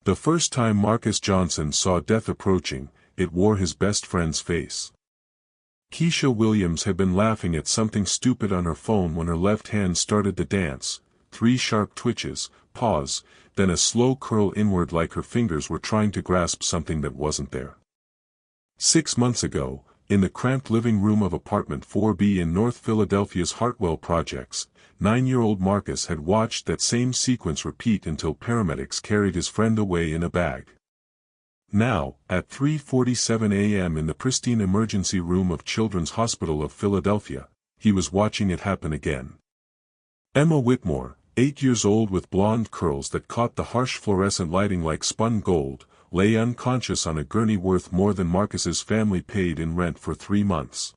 The first time Marcus Johnson saw death approaching, it wore his best friend's face. Keisha Williams had been laughing at something stupid on her phone when her left hand started to dance, 3 sharp twitches, pause, then a slow curl inward like her fingers were trying to grasp something that wasn't there. 6 months ago, in the cramped living room of apartment 4B in North Philadelphia's Hartwell Projects, 9-year-old Marcus had watched that same sequence repeat until paramedics carried his friend away in a bag. Now, at 3:47 a.m. in the pristine emergency room of Children's Hospital of Philadelphia, he was watching it happen again. Emma Whitmore, 8 years old with blonde curls that caught the harsh fluorescent lighting like spun gold, lay unconscious on a gurney worth more than Marcus's family paid in rent for 3 months.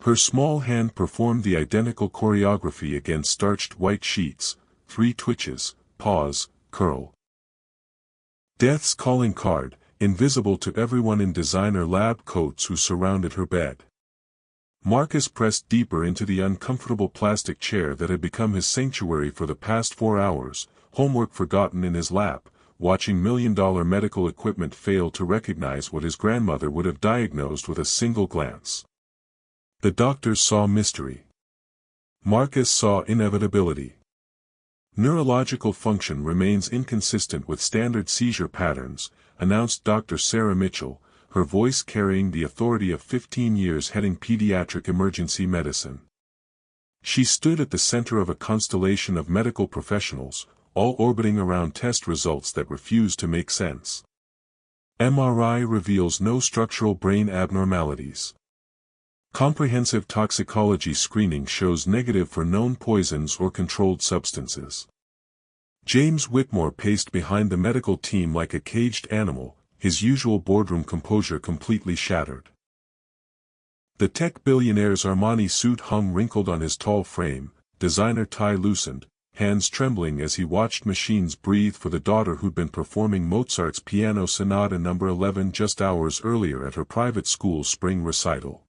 Her small hand performed the identical choreography against starched white sheets, 3 twitches, pause, curl. Death's calling card, invisible to everyone in designer lab coats who surrounded her bed. Marcus pressed deeper into the uncomfortable plastic chair that had become his sanctuary for the past 4 hours, homework forgotten in his lap, watching million-dollar medical equipment fail to recognize what his grandmother would have diagnosed with a single glance. The doctors saw mystery. Marcus saw inevitability. Neurological function remains inconsistent with standard seizure patterns, announced Dr. Sarah Mitchell, her voice carrying the authority of 15 years heading pediatric emergency medicine. She stood at the center of a constellation of medical professionals, all orbiting around test results that refused to make sense. MRI reveals no structural brain abnormalities. Comprehensive toxicology screening shows negative for known poisons or controlled substances. James Whitmore paced behind the medical team like a caged animal, his usual boardroom composure completely shattered. The tech billionaire's Armani suit hung wrinkled on his tall frame, designer tie loosened, hands trembling as he watched machines breathe for the daughter who'd been performing Mozart's Piano Sonata No. 11 just hours earlier at her private school's spring recital.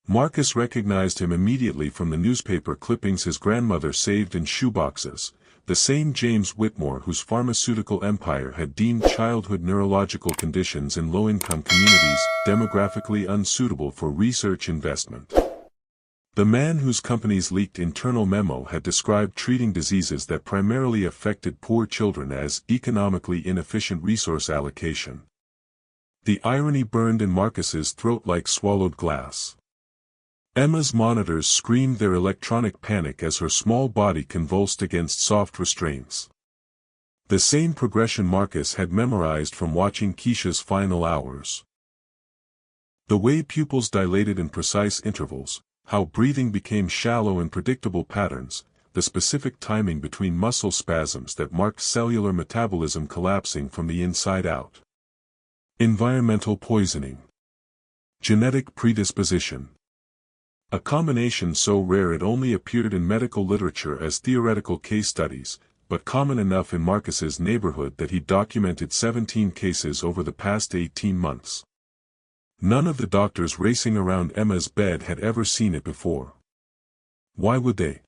Marcus recognized him immediately from the newspaper clippings his grandmother saved in shoeboxes, the same James Whitmore whose pharmaceutical empire had deemed childhood neurological conditions in low-income communities demographically unsuitable for research investment. The man whose company's leaked internal memo had described treating diseases that primarily affected poor children as economically inefficient resource allocation. The irony burned in Marcus's throat like swallowed glass. Emma's monitors screamed their electronic panic as her small body convulsed against soft restraints. The same progression Marcus had memorized from watching Keisha's final hours. The way pupils dilated in precise intervals, how breathing became shallow in predictable patterns, the specific timing between muscle spasms that marked cellular metabolism collapsing from the inside out. Environmental poisoning. Genetic predisposition. A combination so rare it only appeared in medical literature as theoretical case studies, but common enough in Marcus's neighborhood that he documented 17 cases over the past 18 months. None of the doctors racing around Emma's bed had ever seen it before. Why would they?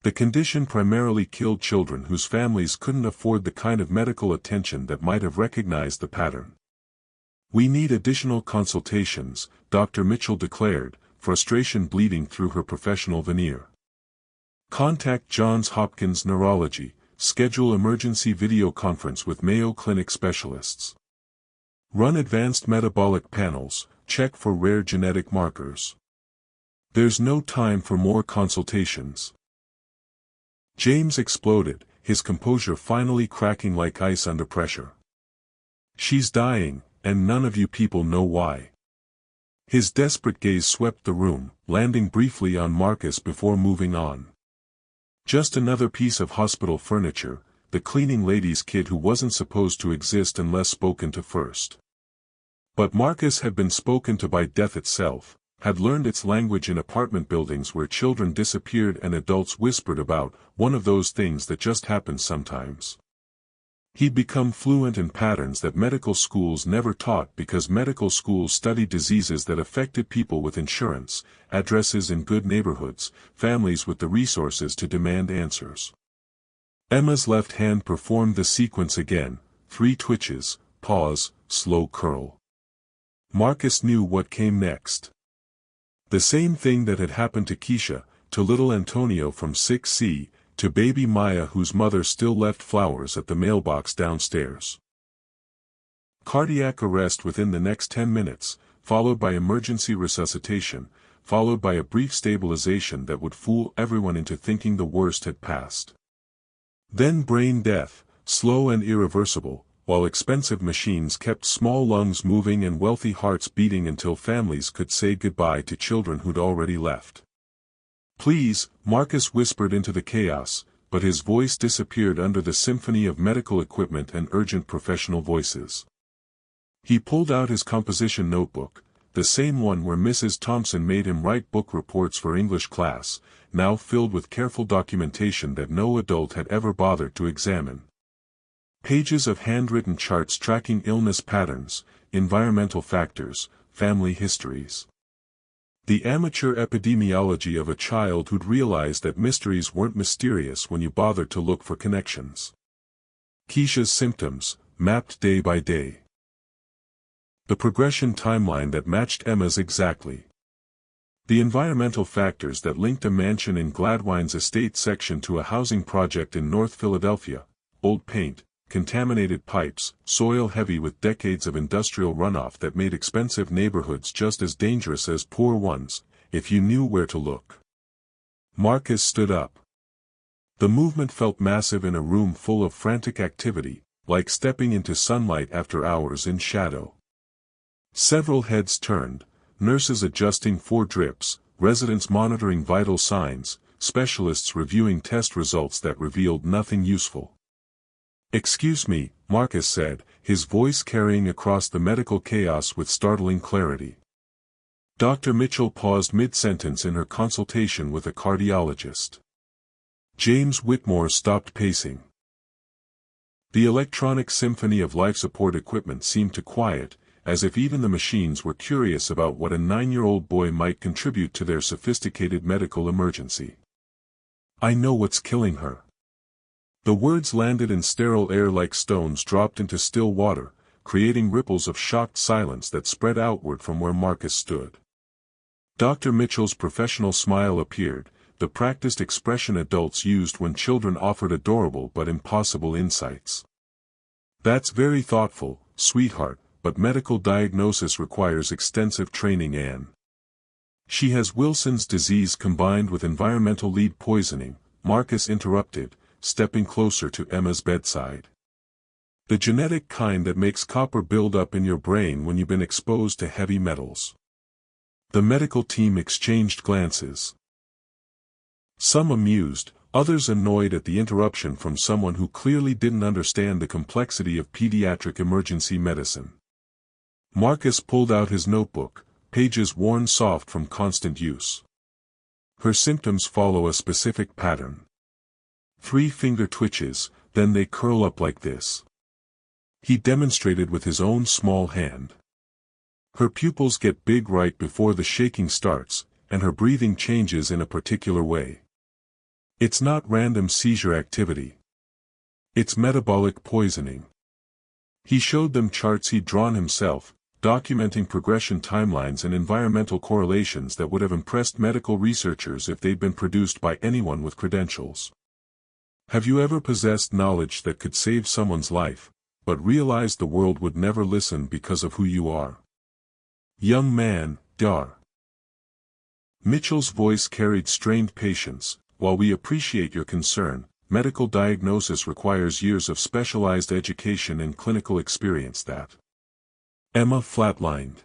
The condition primarily killed children whose families couldn't afford the kind of medical attention that might have recognized the pattern. "We need additional consultations," Dr. Mitchell declared, frustration bleeding through her professional veneer. "Contact Johns Hopkins Neurology, schedule emergency video conference with Mayo Clinic specialists. Run advanced metabolic panels, check for rare genetic markers. There's no time for more consultations." James exploded, his composure finally cracking like ice under pressure. "She's dying, and none of you people know why." His desperate gaze swept the room, landing briefly on Marcus before moving on. Just another piece of hospital furniture, the cleaning lady's kid who wasn't supposed to exist unless spoken to first. But Marcus had been spoken to by death itself, had learned its language in apartment buildings where children disappeared and adults whispered about, one of those things that just happens sometimes. He'd become fluent in patterns that medical schools never taught because medical schools studied diseases that affected people with insurance, addresses in good neighborhoods, families with the resources to demand answers. Emma's left hand performed the sequence again, 3 twitches, pause, slow curl. Marcus knew what came next. The same thing that had happened to Keisha, to little Antonio from 6C, to baby Maya whose mother still left flowers at the mailbox downstairs. Cardiac arrest within the next 10 minutes, followed by emergency resuscitation, followed by a brief stabilization that would fool everyone into thinking the worst had passed. Then brain death, slow and irreversible, while expensive machines kept small lungs moving and wealthy hearts beating until families could say goodbye to children who'd already left. "Please," Marcus whispered into the chaos, but his voice disappeared under the symphony of medical equipment and urgent professional voices. He pulled out his composition notebook, the same one where Mrs. Thompson made him write book reports for English class, now filled with careful documentation that no adult had ever bothered to examine. Pages of handwritten charts tracking illness patterns, environmental factors, family histories. The amateur epidemiology of a child who'd realized that mysteries weren't mysterious when you bothered to look for connections. Keisha's symptoms, mapped day by day. The progression timeline that matched Emma's exactly. The environmental factors that linked a mansion in Gladwine's estate section to a housing project in North Philadelphia, old paint, contaminated pipes, soil heavy with decades of industrial runoff that made expensive neighborhoods just as dangerous as poor ones, if you knew where to look. Marcus stood up. The movement felt massive in a room full of frantic activity, like stepping into sunlight after hours in shadow. Several heads turned, nurses adjusting 4 drips, residents monitoring vital signs, specialists reviewing test results that revealed nothing useful. "Excuse me," Marcus said, his voice carrying across the medical chaos with startling clarity. Dr. Mitchell paused mid-sentence in her consultation with a cardiologist. James Whitmore stopped pacing. The electronic symphony of life support equipment seemed to quiet, as if even the machines were curious about what a 9-year-old boy might contribute to their sophisticated medical emergency. "I know what's killing her." The words landed in sterile air like stones dropped into still water, creating ripples of shocked silence that spread outward from where Marcus stood. Dr. Mitchell's professional smile appeared, the practiced expression adults used when children offered adorable but impossible insights. "That's very thoughtful, sweetheart, but medical diagnosis requires extensive training, Anne. She has Wilson's disease combined with environmental lead poisoning," Marcus interrupted, stepping closer to Emma's bedside. "The genetic kind that makes copper build up in your brain when you've been exposed to heavy metals." The medical team exchanged glances. Some amused, others annoyed at the interruption from someone who clearly didn't understand the complexity of pediatric emergency medicine. Marcus pulled out his notebook, pages worn soft from constant use. "Her symptoms follow a specific pattern. 3 finger twitches, then they curl up like this." He demonstrated with his own small hand. "Her pupils get big right before the shaking starts, and her breathing changes in a particular way. It's not random seizure activity. It's metabolic poisoning." He showed them charts he'd drawn himself, documenting progression timelines and environmental correlations that would have impressed medical researchers if they'd been produced by anyone with credentials. Have you ever possessed knowledge that could save someone's life, but realized the world would never listen because of who you are? Young man, Dar. Mitchell's voice carried strained patience. "While we appreciate your concern, medical diagnosis requires years of specialized education and clinical experience that." Emma flatlined.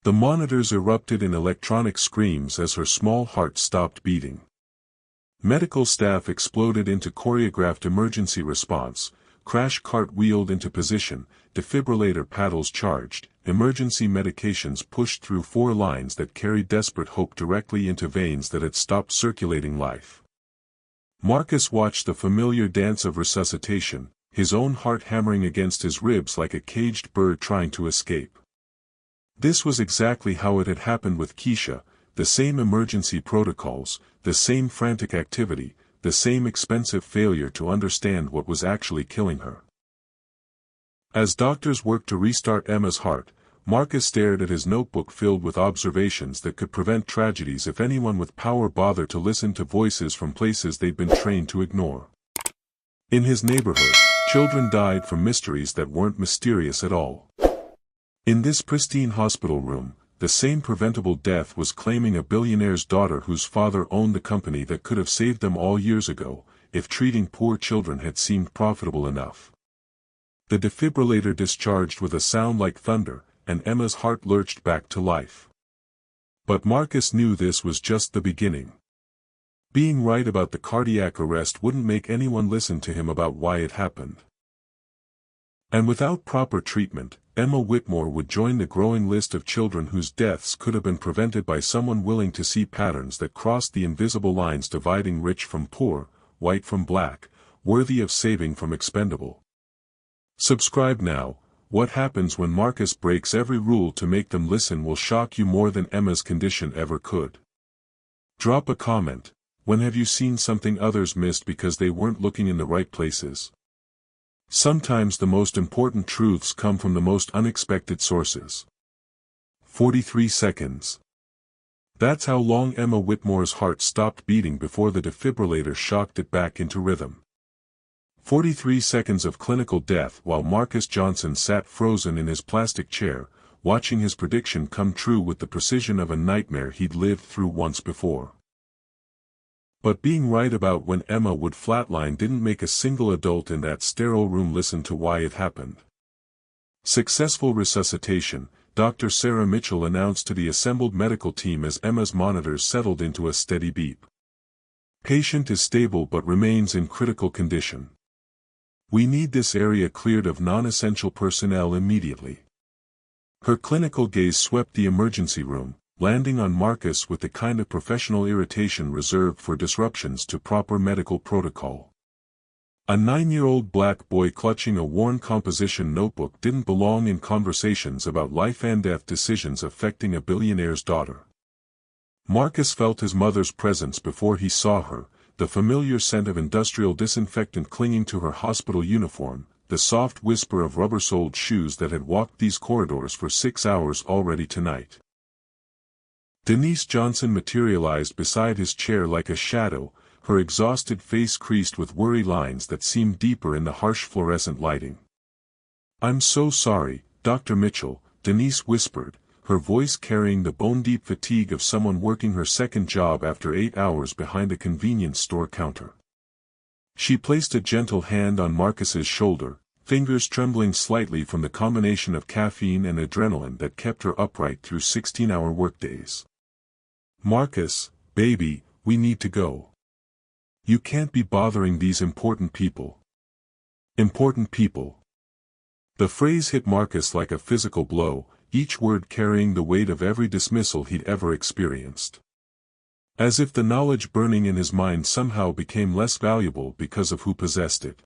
The monitors erupted in electronic screams as her small heart stopped beating. Medical staff exploded into choreographed emergency response, crash cart wheeled into position, defibrillator paddles charged, emergency medications pushed through 4 lines that carried desperate hope directly into veins that had stopped circulating life. Marcus watched the familiar dance of resuscitation, his own heart hammering against his ribs like a caged bird trying to escape. This was exactly how it had happened with Keisha, the same emergency protocols, the same frantic activity, the same expensive failure to understand what was actually killing her. As doctors worked to restart Emma's heart, Marcus stared at his notebook filled with observations that could prevent tragedies if anyone with power bothered to listen to voices from places they'd been trained to ignore. In his neighborhood, children died from mysteries that weren't mysterious at all. In this pristine hospital room, the same preventable death was claiming a billionaire's daughter whose father owned the company that could have saved them all years ago, if treating poor children had seemed profitable enough. The defibrillator discharged with a sound like thunder, and Emma's heart lurched back to life. But Marcus knew this was just the beginning. Being right about the cardiac arrest wouldn't make anyone listen to him about why it happened. And without proper treatment, Emma Whitmore would join the growing list of children whose deaths could have been prevented by someone willing to see patterns that crossed the invisible lines dividing rich from poor, white from black, worthy of saving from expendable. Subscribe now. What happens when Marcus breaks every rule to make them listen will shock you more than Emma's condition ever could. Drop a comment. When have you seen something others missed because they weren't looking in the right places? Sometimes the most important truths come from the most unexpected sources. 43 seconds. That's how long Emma Whitmore's heart stopped beating before the defibrillator shocked it back into rhythm. 43 seconds of clinical death while Marcus Johnson sat frozen in his plastic chair, watching his prediction come true with the precision of a nightmare he'd lived through once before. But being right about when Emma would flatline didn't make a single adult in that sterile room listen to why it happened. Successful resuscitation, Dr. Sarah Mitchell announced to the assembled medical team as Emma's monitors settled into a steady beep. Patient is stable but remains in critical condition. We need this area cleared of non-essential personnel immediately. Her clinical gaze swept the emergency room, landing on Marcus with the kind of professional irritation reserved for disruptions to proper medical protocol. A 9-year-old black boy clutching a worn composition notebook didn't belong in conversations about life and death decisions affecting a billionaire's daughter. Marcus felt his mother's presence before he saw her, the familiar scent of industrial disinfectant clinging to her hospital uniform, the soft whisper of rubber-soled shoes that had walked these corridors for 6 hours already tonight. Denise Johnson materialized beside his chair like a shadow, her exhausted face creased with worry lines that seemed deeper in the harsh fluorescent lighting. "I'm so sorry, Dr. Mitchell," Denise whispered, her voice carrying the bone-deep fatigue of someone working her second job after 8 hours behind a convenience store counter. She placed a gentle hand on Marcus's shoulder, fingers trembling slightly from the combination of caffeine and adrenaline that kept her upright through 16-hour workdays. "Marcus, baby, we need to go. You can't be bothering these important people." Important people. The phrase hit Marcus like a physical blow, each word carrying the weight of every dismissal he'd ever experienced. As if the knowledge burning in his mind somehow became less valuable because of who possessed it.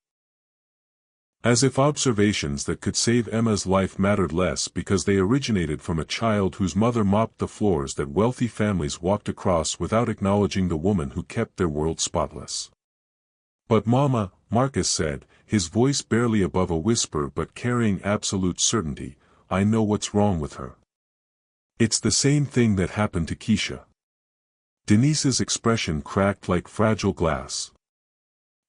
As if observations that could save Emma's life mattered less because they originated from a child whose mother mopped the floors that wealthy families walked across without acknowledging the woman who kept their world spotless. "But Mama," Marcus said, his voice barely above a whisper but carrying absolute certainty, "I know what's wrong with her. It's the same thing that happened to Keisha." Denise's expression cracked like fragile glass.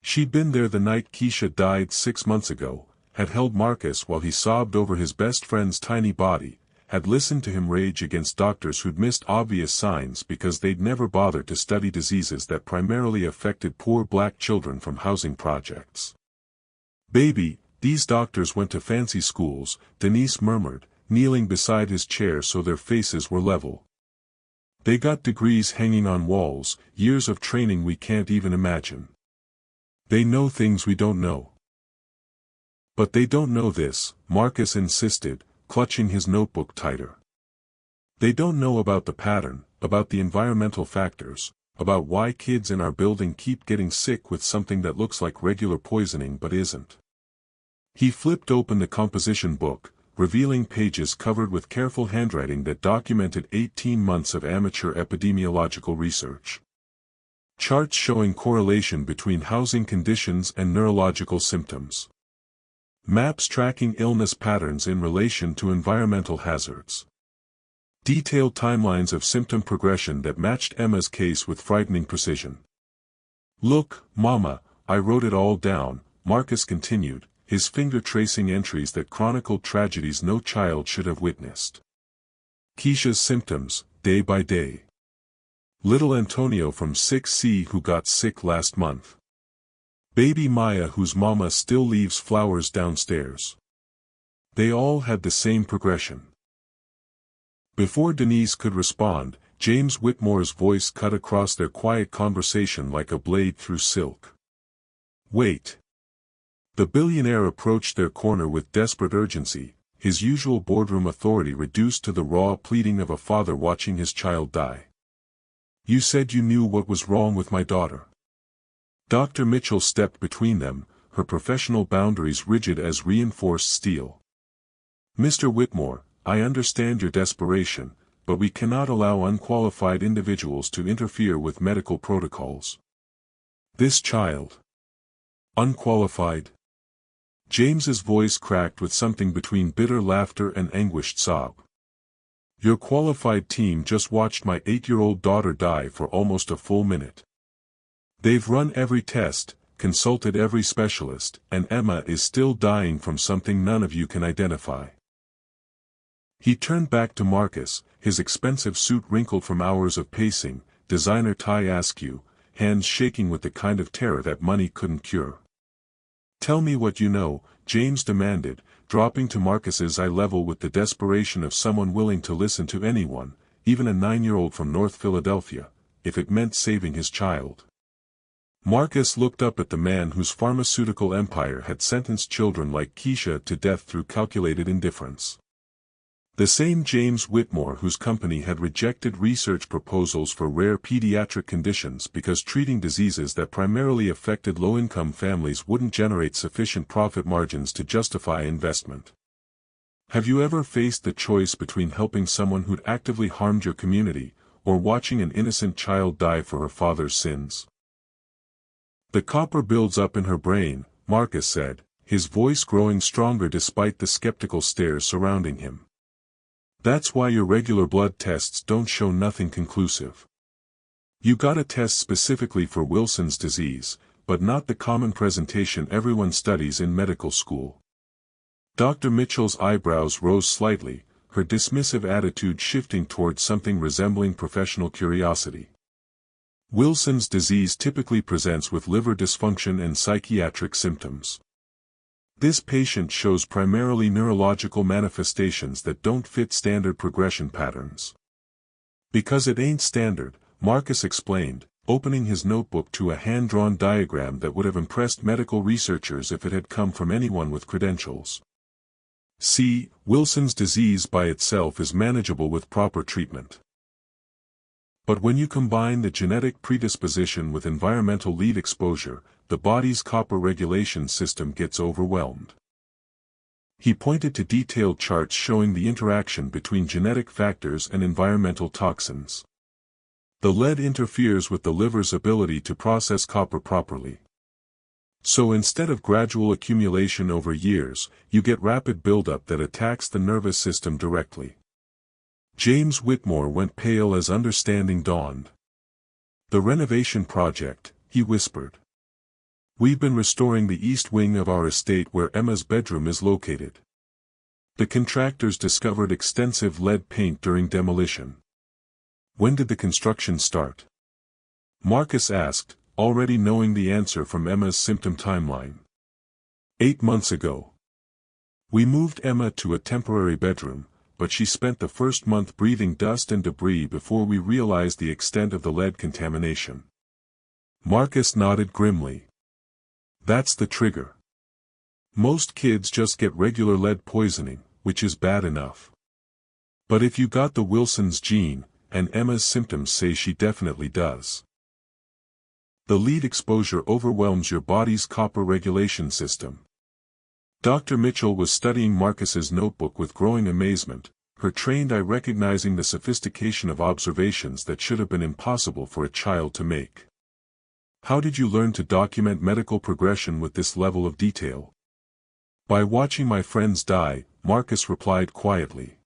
She'd been there the night Keisha died 6 months ago, had held Marcus while he sobbed over his best friend's tiny body, had listened to him rage against doctors who'd missed obvious signs because they'd never bothered to study diseases that primarily affected poor black children from housing projects. "Baby, these doctors went to fancy schools," Denise murmured, kneeling beside his chair so their faces were level. "They got degrees hanging on walls, years of training we can't even imagine. They know things we don't know." "But they don't know this," Marcus insisted, clutching his notebook tighter. "They don't know about the pattern, about the environmental factors, about why kids in our building keep getting sick with something that looks like regular poisoning but isn't." He flipped open the composition book, revealing pages covered with careful handwriting that documented 18 months of amateur epidemiological research. Charts showing correlation between housing conditions and neurological symptoms. Maps tracking illness patterns in relation to environmental hazards. Detailed timelines of symptom progression that matched Emma's case with frightening precision. "Look, Mama, I wrote it all down," Marcus continued, his finger tracing entries that chronicled tragedies no child should have witnessed. Keisha's symptoms, day by day. Little Antonio from 6C who got sick last month. Baby Maya whose mama still leaves flowers downstairs. They all had the same progression. Before Denise could respond, James Whitmore's voice cut across their quiet conversation like a blade through silk. "Wait." The billionaire approached their corner with desperate urgency, his usual boardroom authority reduced to the raw pleading of a father watching his child die. "You said you knew what was wrong with my daughter." Dr. Mitchell stepped between them, her professional boundaries rigid as reinforced steel. "Mr. Whitmore, I understand your desperation, but we cannot allow unqualified individuals to interfere with medical protocols. This child. Unqualified?" James's voice cracked with something between bitter laughter and anguished sob. "Your qualified team just watched my 8-year-old daughter die for almost a full minute. They've run every test, consulted every specialist, and Emma is still dying from something none of you can identify." He turned back to Marcus, his expensive suit wrinkled from hours of pacing, designer tie askew, hands shaking with the kind of terror that money couldn't cure. "Tell me what you know," James demanded, dropping to Marcus's eye level with the desperation of someone willing to listen to anyone, even a 9-year-old from North Philadelphia, if it meant saving his child. Marcus looked up at the man whose pharmaceutical empire had sentenced children like Keisha to death through calculated indifference. The same James Whitmore whose company had rejected research proposals for rare pediatric conditions because treating diseases that primarily affected low-income families wouldn't generate sufficient profit margins to justify investment. Have you ever faced the choice between helping someone who'd actively harmed your community, or watching an innocent child die for her father's sins? "The copper builds up in her brain," Marcus said, his voice growing stronger despite the skeptical stares surrounding him. "That's why your regular blood tests don't show nothing conclusive. You got a test specifically for Wilson's disease, but not the common presentation everyone studies in medical school." Dr. Mitchell's eyebrows rose slightly, her dismissive attitude shifting towards something resembling professional curiosity. "Wilson's disease typically presents with liver dysfunction and psychiatric symptoms. This patient shows primarily neurological manifestations that don't fit standard progression patterns." "Because it ain't standard," Marcus explained, opening his notebook to a hand-drawn diagram that would have impressed medical researchers if it had come from anyone with credentials. "See, Wilson's disease by itself is manageable with proper treatment. But when you combine the genetic predisposition with environmental lead exposure, the body's copper regulation system gets overwhelmed." He pointed to detailed charts showing the interaction between genetic factors and environmental toxins. "The lead interferes with the liver's ability to process copper properly. So instead of gradual accumulation over years, you get rapid buildup that attacks the nervous system directly." James Whitmore went pale as understanding dawned. "The renovation project," he whispered. "We've been restoring the east wing of our estate where Emma's bedroom is located. The contractors discovered extensive lead paint during demolition." "When did the construction start?" Marcus asked, already knowing the answer from Emma's symptom timeline. 8 months ago. We moved Emma to a temporary bedroom, but she spent the first month breathing dust and debris before we realized the extent of the lead contamination." Marcus nodded grimly. "That's the trigger. Most kids just get regular lead poisoning, which is bad enough. But if you got the Wilson's gene, and Emma's symptoms say she definitely does, the lead exposure overwhelms your body's copper regulation system." Dr. Mitchell was studying Marcus's notebook with growing amazement, her trained eye recognizing the sophistication of observations that should have been impossible for a child to make. "How did you learn to document medical progression with this level of detail?" By watching my friends die, Marcus replied quietly.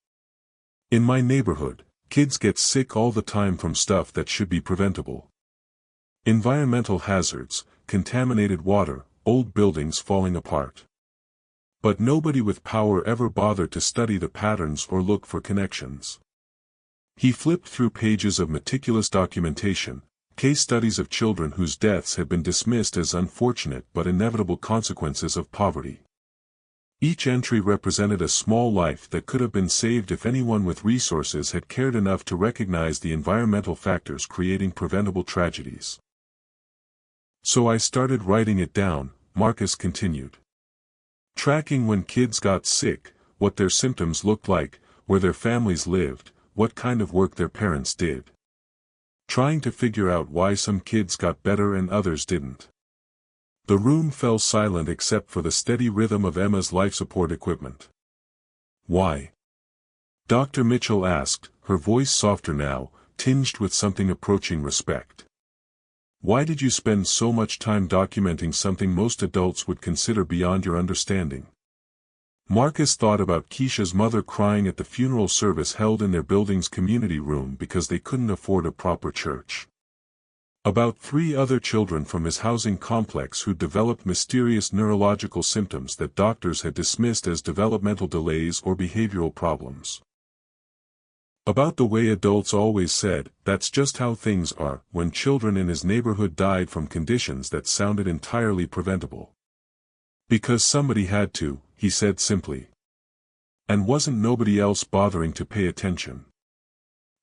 In my neighborhood, kids get sick all the time from stuff that should be preventable. Environmental hazards, contaminated water, old buildings falling apart. But nobody with power ever bothered to study the patterns or look for connections. He flipped through pages of meticulous documentation, case studies of children whose deaths had been dismissed as unfortunate but inevitable consequences of poverty. Each entry represented a small life that could have been saved if anyone with resources had cared enough to recognize the environmental factors creating preventable tragedies. So I started writing it down, Marcus continued. Tracking when kids got sick, what their symptoms looked like, where their families lived, what kind of work their parents did. Trying to figure out why some kids got better and others didn't. The room fell silent except for the steady rhythm of Emma's life support equipment. Why? Dr. Mitchell asked, her voice softer now, tinged with something approaching respect. Why did you spend so much time documenting something most adults would consider beyond your understanding? Marcus thought about Keisha's mother crying at the funeral service held in their building's community room because they couldn't afford a proper church. About 3 other children from his housing complex who developed mysterious neurological symptoms that doctors had dismissed as developmental delays or behavioral problems. About the way adults always said, that's just how things are, when children in his neighborhood died from conditions that sounded entirely preventable. Because somebody had to, he said simply. And wasn't nobody else bothering to pay attention?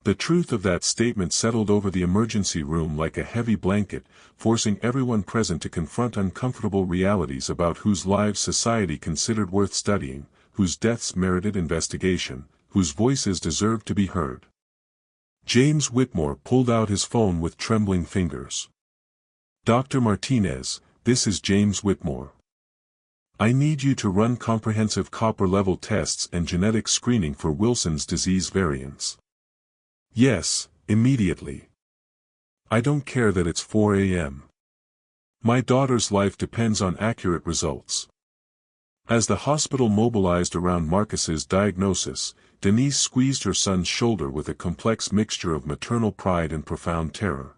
The truth of that statement settled over the emergency room like a heavy blanket, forcing everyone present to confront uncomfortable realities about whose lives society considered worth studying, whose deaths merited investigation, whose voices deserved to be heard. James Whitmore pulled out his phone with trembling fingers. Dr. Martinez, this is James Whitmore. I need you to run comprehensive copper level tests and genetic screening for Wilson's disease variants. Yes, immediately. I don't care that it's 4 a.m. My daughter's life depends on accurate results. As the hospital mobilized around Marcus's diagnosis, Denise squeezed her son's shoulder with a complex mixture of maternal pride and profound terror.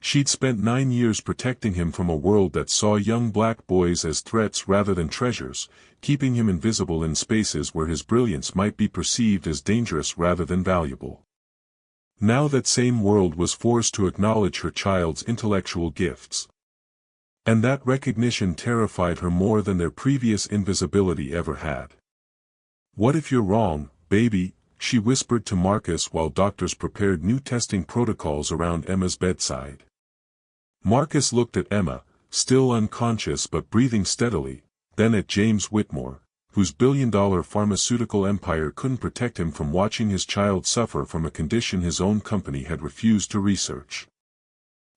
She'd spent 9 years protecting him from a world that saw young black boys as threats rather than treasures, keeping him invisible in spaces where his brilliance might be perceived as dangerous rather than valuable. Now that same world was forced to acknowledge her child's intellectual gifts. And that recognition terrified her more than their previous invisibility ever had. What if you're wrong, baby? She whispered to Marcus while doctors prepared new testing protocols around Emma's bedside. Marcus looked at Emma, still unconscious but breathing steadily, then at James Whitmore, whose billion-dollar pharmaceutical empire couldn't protect him from watching his child suffer from a condition his own company had refused to research.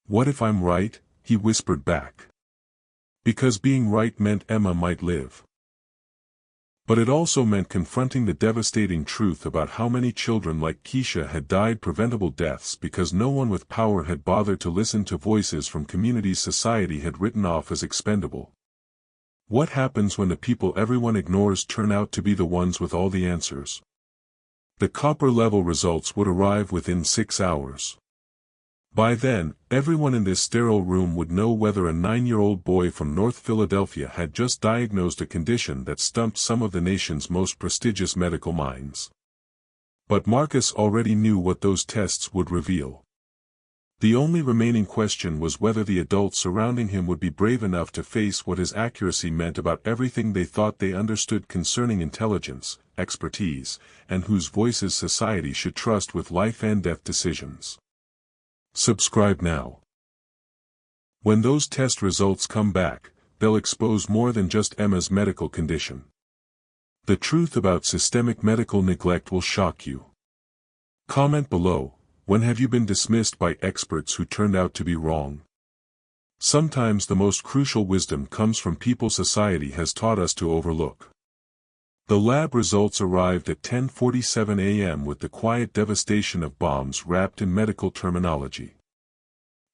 What if I'm right? He whispered back. Because being right meant Emma might live. But it also meant confronting the devastating truth about how many children like Keisha had died preventable deaths because no one with power had bothered to listen to voices from communities society had written off as expendable. What happens when the people everyone ignores turn out to be the ones with all the answers? The copper-level results would arrive within 6 hours. By then, everyone in this sterile room would know whether a 9-year-old boy from North Philadelphia had just diagnosed a condition that stumped some of the nation's most prestigious medical minds. But Marcus already knew what those tests would reveal. The only remaining question was whether the adults surrounding him would be brave enough to face what his accuracy meant about everything they thought they understood concerning intelligence, expertise, and whose voices society should trust with life and death decisions. Subscribe now. When those test results come back, they'll expose more than just Emma's medical condition. The truth about systemic medical neglect will shock you. Comment below, when have you been dismissed by experts who turned out to be wrong? Sometimes the most crucial wisdom comes from people society has taught us to overlook. The lab results arrived at 10:47 a.m. with the quiet devastation of bombs wrapped in medical terminology.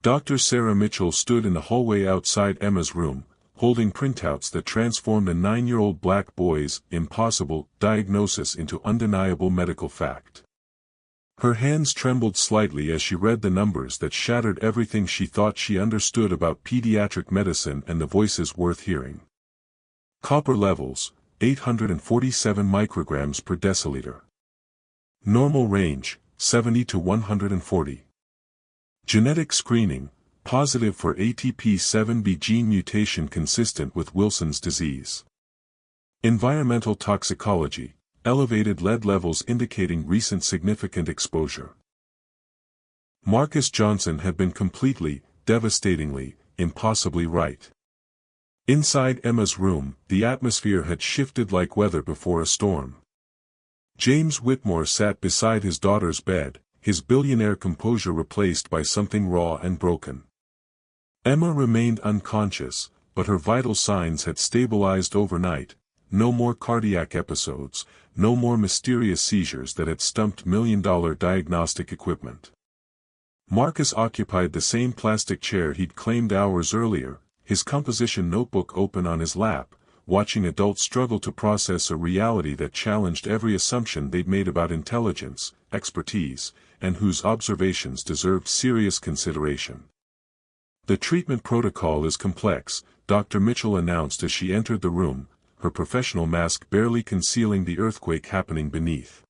Dr. Sarah Mitchell stood in the hallway outside Emma's room, holding printouts that transformed a 9-year-old black boy's impossible diagnosis into undeniable medical fact. Her hands trembled slightly as she read the numbers that shattered everything she thought she understood about pediatric medicine and the voices worth hearing. Copper levels, 847 micrograms per deciliter. Normal range, 70 to 140. Genetic screening, positive for ATP7B gene mutation consistent with Wilson's disease. Environmental toxicology, elevated lead levels indicating recent significant exposure. Marcus Johnson had been completely, devastatingly, impossibly right. Inside Emma's room, the atmosphere had shifted like weather before a storm. James Whitmore sat beside his daughter's bed, his billionaire composure replaced by something raw and broken. Emma remained unconscious, but her vital signs had stabilized overnight. No more cardiac episodes, no more mysterious seizures that had stumped million-dollar diagnostic equipment. Marcus occupied the same plastic chair he'd claimed hours earlier, his composition notebook open on his lap, watching adults struggle to process a reality that challenged every assumption they'd made about intelligence, expertise, and whose observations deserved serious consideration. "The treatment protocol is complex," Dr. Mitchell announced as she entered the room, her professional mask barely concealing the earthquake happening beneath.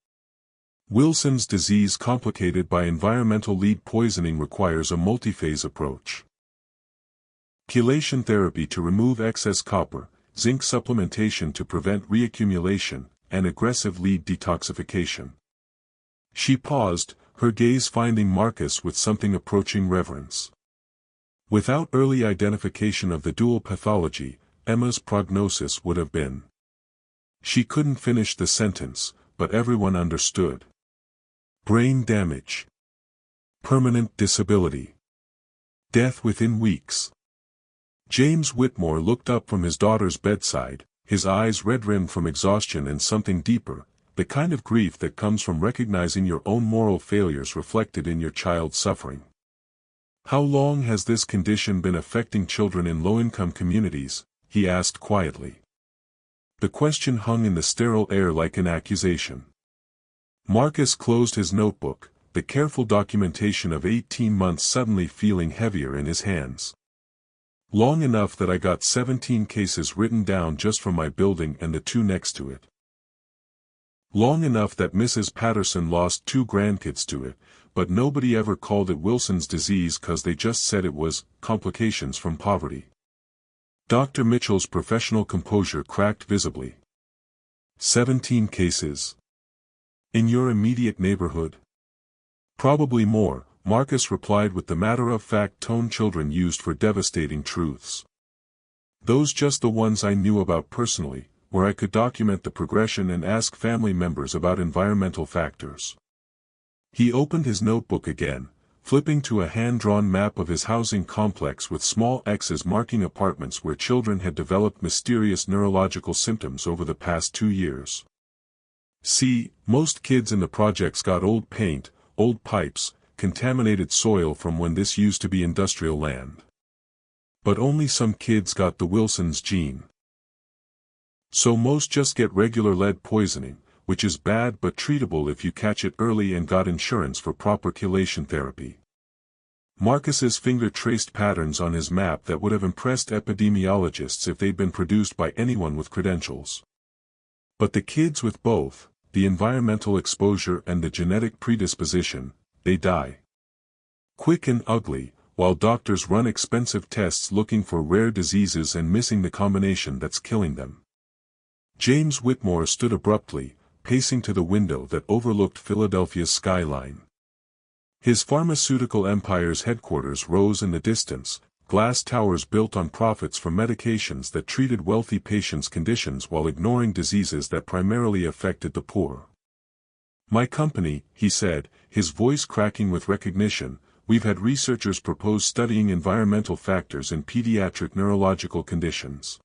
"Wilson's disease complicated by environmental lead poisoning requires a multi-phase approach. Chelation therapy to remove excess copper, zinc supplementation to prevent reaccumulation, and aggressive lead detoxification." She paused, her gaze finding Marcus with something approaching reverence. Without early identification of the dual pathology, Emma's prognosis would have been. She couldn't finish the sentence, but everyone understood. Brain damage. Permanent disability. Death within weeks. James Whitmore looked up from his daughter's bedside, his eyes red-rimmed from exhaustion and something deeper, the kind of grief that comes from recognizing your own moral failures reflected in your child's suffering. "How long has this condition been affecting children in low-income communities?" he asked quietly. The question hung in the sterile air like an accusation. Marcus closed his notebook, the careful documentation of 18 months suddenly feeling heavier in his hands. "Long enough that I got 17 cases written down just from my building and the two next to it. Long enough that Mrs. Patterson lost 2 grandkids to it, but nobody ever called it Wilson's disease 'cause they just said it was complications from poverty." Dr. Mitchell's professional composure cracked visibly. 17 cases. In your immediate neighborhood? Probably more, Marcus replied with the matter-of-fact tone children used for devastating truths. Those just the ones I knew about personally, where I could document the progression and ask family members about environmental factors. He opened his notebook again, flipping to a hand-drawn map of his housing complex with small X's marking apartments where children had developed mysterious neurological symptoms over the past 2 years. "See, most kids in the projects got old paint, old pipes, contaminated soil from when this used to be industrial land. But only some kids got the Wilson's gene. So most just get regular lead poisoning, which is bad but treatable if you catch it early and got insurance for proper chelation therapy." Marcus's finger traced patterns on his map that would have impressed epidemiologists if they'd been produced by anyone with credentials. But the kids with both, the environmental exposure and the genetic predisposition, they die. Quick and ugly, while doctors run expensive tests looking for rare diseases and missing the combination that's killing them. James Whitmore stood abruptly, pacing to the window that overlooked Philadelphia's skyline. His pharmaceutical empire's headquarters rose in the distance, glass towers built on profits from medications that treated wealthy patients' conditions while ignoring diseases that primarily affected the poor. "My company," he said, his voice cracking with recognition, "we've had researchers propose studying environmental factors in pediatric neurological conditions.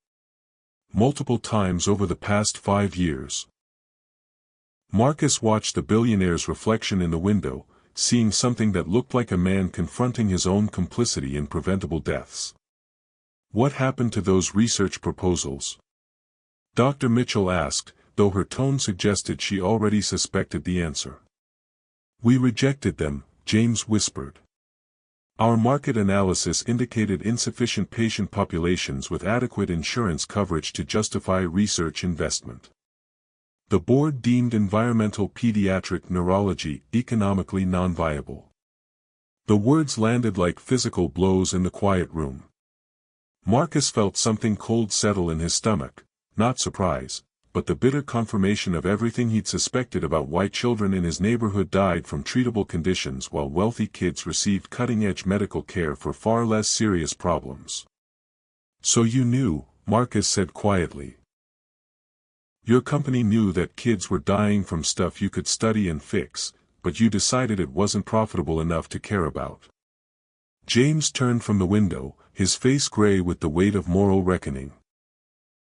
Multiple times over the past 5 years." Marcus watched the billionaire's reflection in the window, seeing something that looked like a man confronting his own complicity in preventable deaths. What happened to those research proposals? Dr. Mitchell asked, though her tone suggested she already suspected the answer. We rejected them, James whispered. Our market analysis indicated insufficient patient populations with adequate insurance coverage to justify research investment. The board deemed environmental pediatric neurology economically non-viable. The words landed like physical blows in the quiet room. Marcus felt something cold settle in his stomach, not surprise, but the bitter confirmation of everything he'd suspected about why children in his neighborhood died from treatable conditions while wealthy kids received cutting-edge medical care for far less serious problems. So you knew, Marcus said quietly. Your company knew that kids were dying from stuff you could study and fix, but you decided it wasn't profitable enough to care about. James turned from the window, his face gray with the weight of moral reckoning.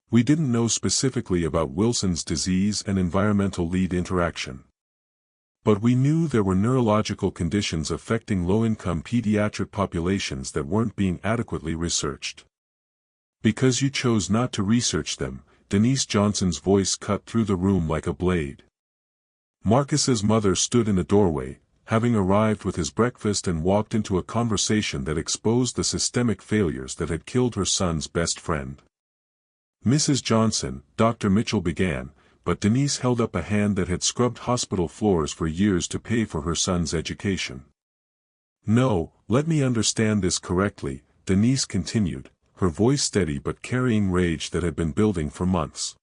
We didn't know specifically about Wilson's disease and environmental lead interaction. But we knew there were neurological conditions affecting low-income pediatric populations that weren't being adequately researched. Because you chose not to research them, Denise Johnson's voice cut through the room like a blade. Marcus's mother stood in the doorway, having arrived with his breakfast and walked into a conversation that exposed the systemic failures that had killed her son's best friend. Mrs. Johnson, Dr. Mitchell began, but Denise held up a hand that had scrubbed hospital floors for years to pay for her son's education. No, let me understand this correctly, Denise continued, her voice steady but carrying rage that had been building for months.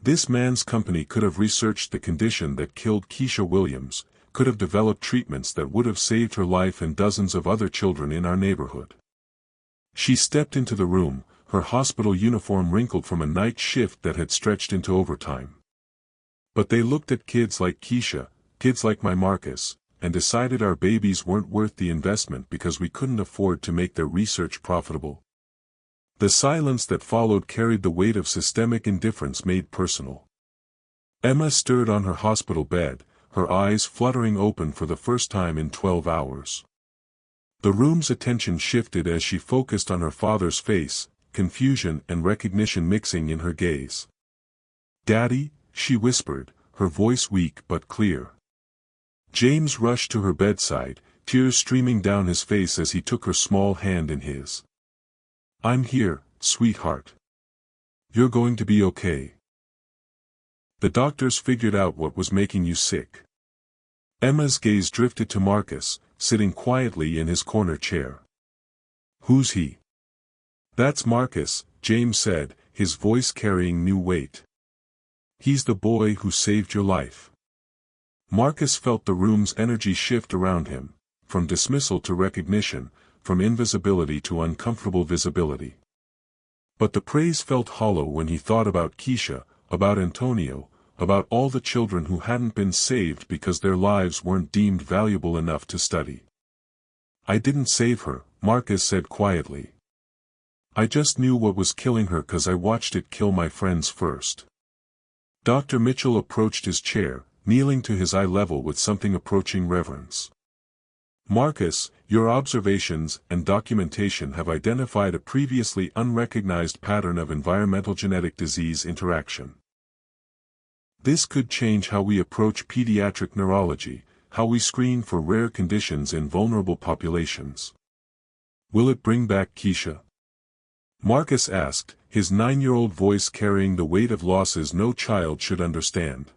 This man's company could have researched the condition that killed Keisha Williams, could have developed treatments that would have saved her life and dozens of other children in our neighborhood. She stepped into the room, her hospital uniform wrinkled from a night shift that had stretched into overtime. But they looked at kids like Keisha, kids like my Marcus, and decided our babies weren't worth the investment because we couldn't afford to make their research profitable. The silence that followed carried the weight of systemic indifference made personal. Emma stirred on her hospital bed, her eyes fluttering open for the first time in 12 hours. The room's attention shifted as she focused on her father's face, confusion and recognition mixing in her gaze. Daddy, she whispered, her voice weak but clear. James rushed to her bedside, tears streaming down his face as he took her small hand in his. I'm here, sweetheart. You're going to be okay. The doctors figured out what was making you sick. Emma's gaze drifted to Marcus, sitting quietly in his corner chair. Who's he? That's Marcus, James said, his voice carrying new weight. He's the boy who saved your life. Marcus felt the room's energy shift around him, from dismissal to recognition, from invisibility to uncomfortable visibility. But the praise felt hollow when he thought about Keisha, about Antonio, about all the children who hadn't been saved because their lives weren't deemed valuable enough to study. I didn't save her, Marcus said quietly. I just knew what was killing her 'cause I watched it kill my friends first. Dr. Mitchell approached his chair, kneeling to his eye level with something approaching reverence. Marcus, your observations and documentation have identified a previously unrecognized pattern of environmental genetic disease interaction. This could change how we approach pediatric neurology, how we screen for rare conditions in vulnerable populations. Will it bring back Keisha? Marcus asked, his 9-year-old voice carrying the weight of losses no child should understand.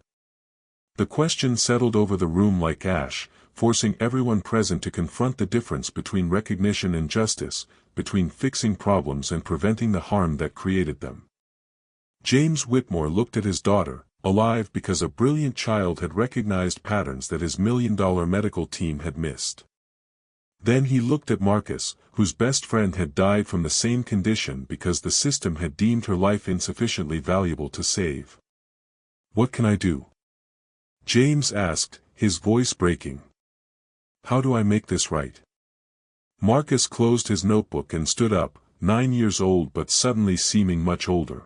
The question settled over the room like ash, forcing everyone present to confront the difference between recognition and justice, between fixing problems and preventing the harm that created them. James Whitmore looked at his daughter, alive because a brilliant child had recognized patterns that his million-dollar medical team had missed. Then he looked at Marcus, whose best friend had died from the same condition because the system had deemed her life insufficiently valuable to save. What can I do? James asked, his voice breaking. How do I make this right? Marcus closed his notebook and stood up, 9 years old but suddenly seeming much older.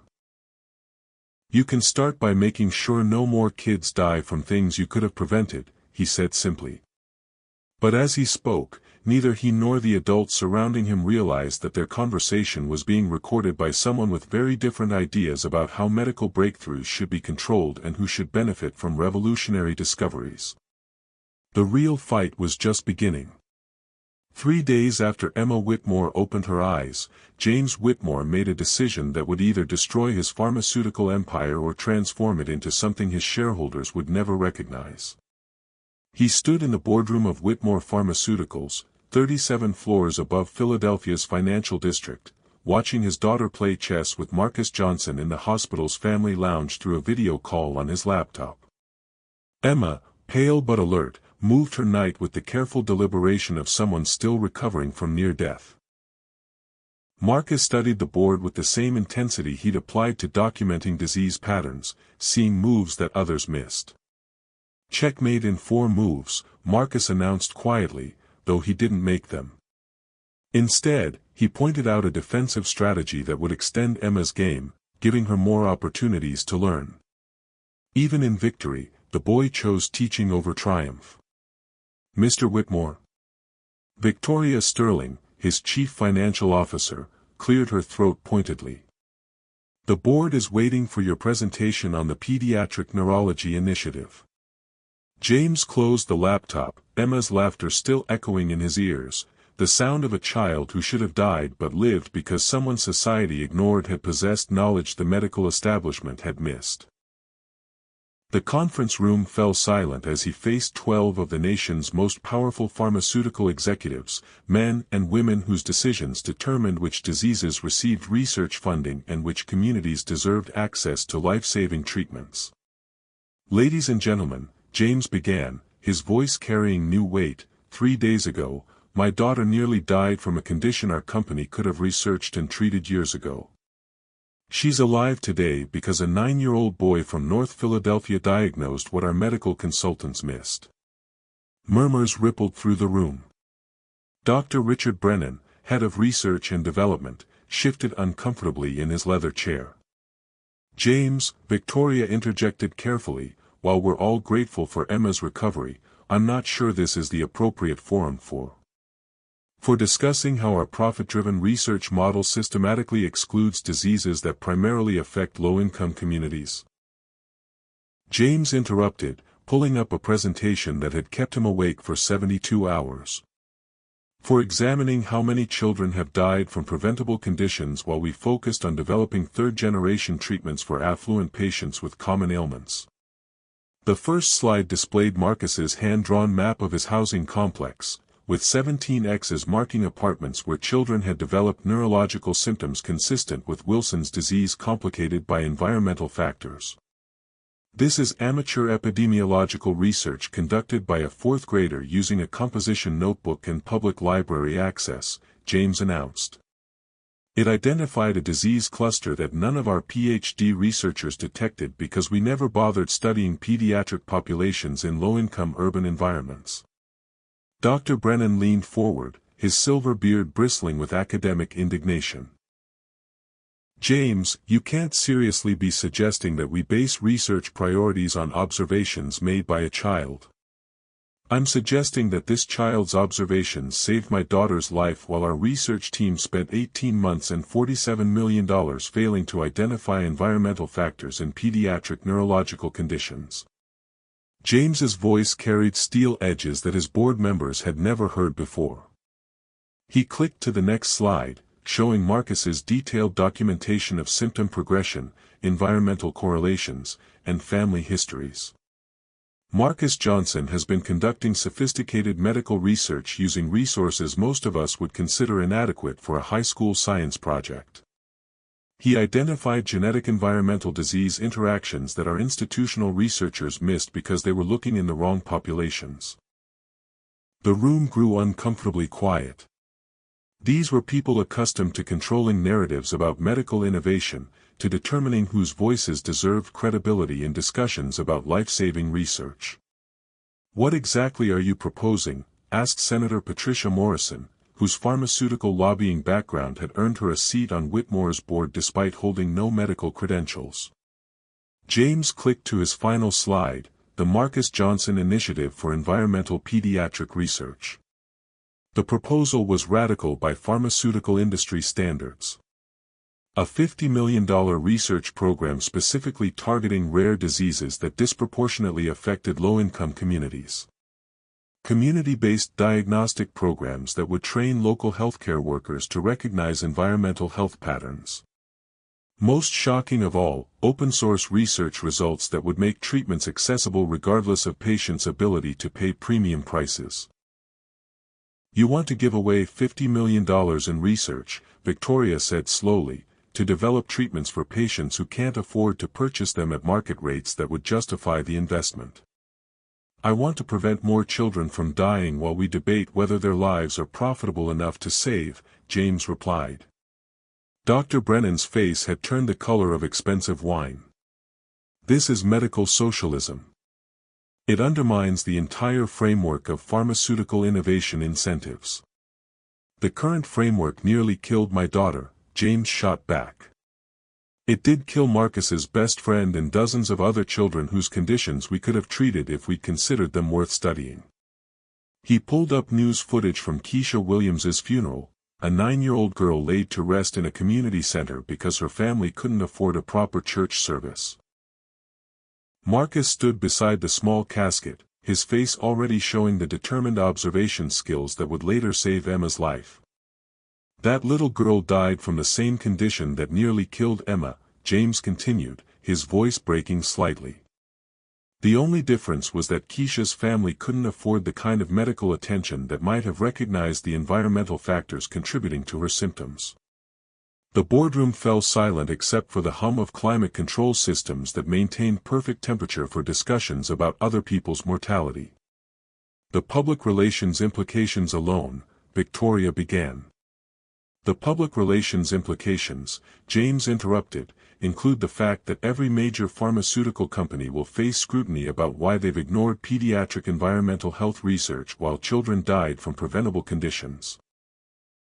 You can start by making sure no more kids die from things you could have prevented, he said simply. But as he spoke, neither he nor the adults surrounding him realized that their conversation was being recorded by someone with very different ideas about how medical breakthroughs should be controlled and who should benefit from revolutionary discoveries. The real fight was just beginning. 3 days after Emma Whitmore opened her eyes, James Whitmore made a decision that would either destroy his pharmaceutical empire or transform it into something his shareholders would never recognize. He stood in the boardroom of Whitmore Pharmaceuticals, 37 floors above Philadelphia's financial district, watching his daughter play chess with Marcus Johnson in the hospital's family lounge through a video call on his laptop. Emma, pale but alert, moved her knight with the careful deliberation of someone still recovering from near death. Marcus studied the board with the same intensity he'd applied to documenting disease patterns, seeing moves that others missed. "Checkmate in 4 moves," Marcus announced quietly, though he didn't make them. Instead, he pointed out a defensive strategy that would extend Emma's game, giving her more opportunities to learn. Even in victory, the boy chose teaching over triumph. "Mr. Whitmore." Victoria Sterling, his chief financial officer, cleared her throat pointedly. "The board is waiting for your presentation on the Pediatric Neurology Initiative." James closed the laptop, Emma's laughter still echoing in his ears, the sound of a child who should have died but lived because someone society ignored had possessed knowledge the medical establishment had missed. The conference room fell silent as he faced 12 of the nation's most powerful pharmaceutical executives, men and women whose decisions determined which diseases received research funding and which communities deserved access to life-saving treatments. "Ladies and gentlemen," James began, his voice carrying new weight, "3 days ago, my daughter nearly died from a condition our company could have researched and treated years ago. She's alive today because a 9-year-old boy from North Philadelphia diagnosed what our medical consultants missed." Murmurs rippled through the room. Dr. Richard Brennan, head of research and development, shifted uncomfortably in his leather chair. "James," Victoria interjected carefully, "while we're all grateful for Emma's recovery, I'm not sure this is the appropriate forum for discussing how our profit-driven research model systematically excludes diseases that primarily affect low-income communities." James interrupted, pulling up a presentation that had kept him awake for 72 hours. "For examining how many children have died from preventable conditions while we focused on developing third-generation treatments for affluent patients with common ailments." The first slide displayed Marcus's hand-drawn map of his housing complex, with 17 X's marking apartments where children had developed neurological symptoms consistent with Wilson's disease complicated by environmental factors. "This is amateur epidemiological research conducted by a 4th grader using a composition notebook and public library access," James announced. "It identified a disease cluster that none of our PhD researchers detected because we never bothered studying pediatric populations in low-income urban environments." Dr. Brennan leaned forward, his silver beard bristling with academic indignation. "James, you can't seriously be suggesting that we base research priorities on observations made by a child. I'm suggesting that this child's observations saved my daughter's life while our research team spent 18 months and $47 million failing to identify environmental factors in pediatric neurological conditions." James's voice carried steel edges that his board members had never heard before. He clicked to the next slide, showing Marcus's detailed documentation of symptom progression, environmental correlations, and family histories. "Marcus Johnson has been conducting sophisticated medical research using resources most of us would consider inadequate for a high school science project. He identified genetic environmental disease interactions that our institutional researchers missed because they were looking in the wrong populations." The room grew uncomfortably quiet. These were people accustomed to controlling narratives about medical innovation, to determining whose voices deserved credibility in discussions about life-saving research. "What exactly are you proposing?" asked Senator Patricia Morrison, whose pharmaceutical lobbying background had earned her a seat on Whitmore's board despite holding no medical credentials. James clicked to his final slide, the Marcus Johnson Initiative for Environmental Pediatric Research. The proposal was radical by pharmaceutical industry standards. A $50 million research program specifically targeting rare diseases that disproportionately affected low-income communities. Community-based diagnostic programs that would train local healthcare workers to recognize environmental health patterns. Most shocking of all, open-source research results that would make treatments accessible regardless of patients' ability to pay premium prices. You want to give away $50 million in research, Victoria said slowly, to develop treatments for patients who can't afford to purchase them at market rates that would justify the investment. I want to prevent more children from dying while we debate whether their lives are profitable enough to save, James replied. Dr. Brennan's face had turned the color of expensive wine. This is medical socialism. It undermines the entire framework of pharmaceutical innovation incentives. The current framework nearly killed my daughter, James shot back. It did kill Marcus's best friend and dozens of other children whose conditions we could have treated if we'd considered them worth studying. He pulled up news footage from Keisha Williams's funeral, a 9-year-old girl laid to rest in a community center because her family couldn't afford a proper church service. Marcus stood beside the small casket, his face already showing the determined observation skills that would later save Emma's life. That little girl died from the same condition that nearly killed Emma, James continued, his voice breaking slightly. The only difference was that Keisha's family couldn't afford the kind of medical attention that might have recognized the environmental factors contributing to her symptoms. The boardroom fell silent except for the hum of climate control systems that maintained perfect temperature for discussions about other people's mortality. The public relations implications alone, Victoria began. The public relations implications, James interrupted, include the fact that every major pharmaceutical company will face scrutiny about why they've ignored pediatric environmental health research while children died from preventable conditions.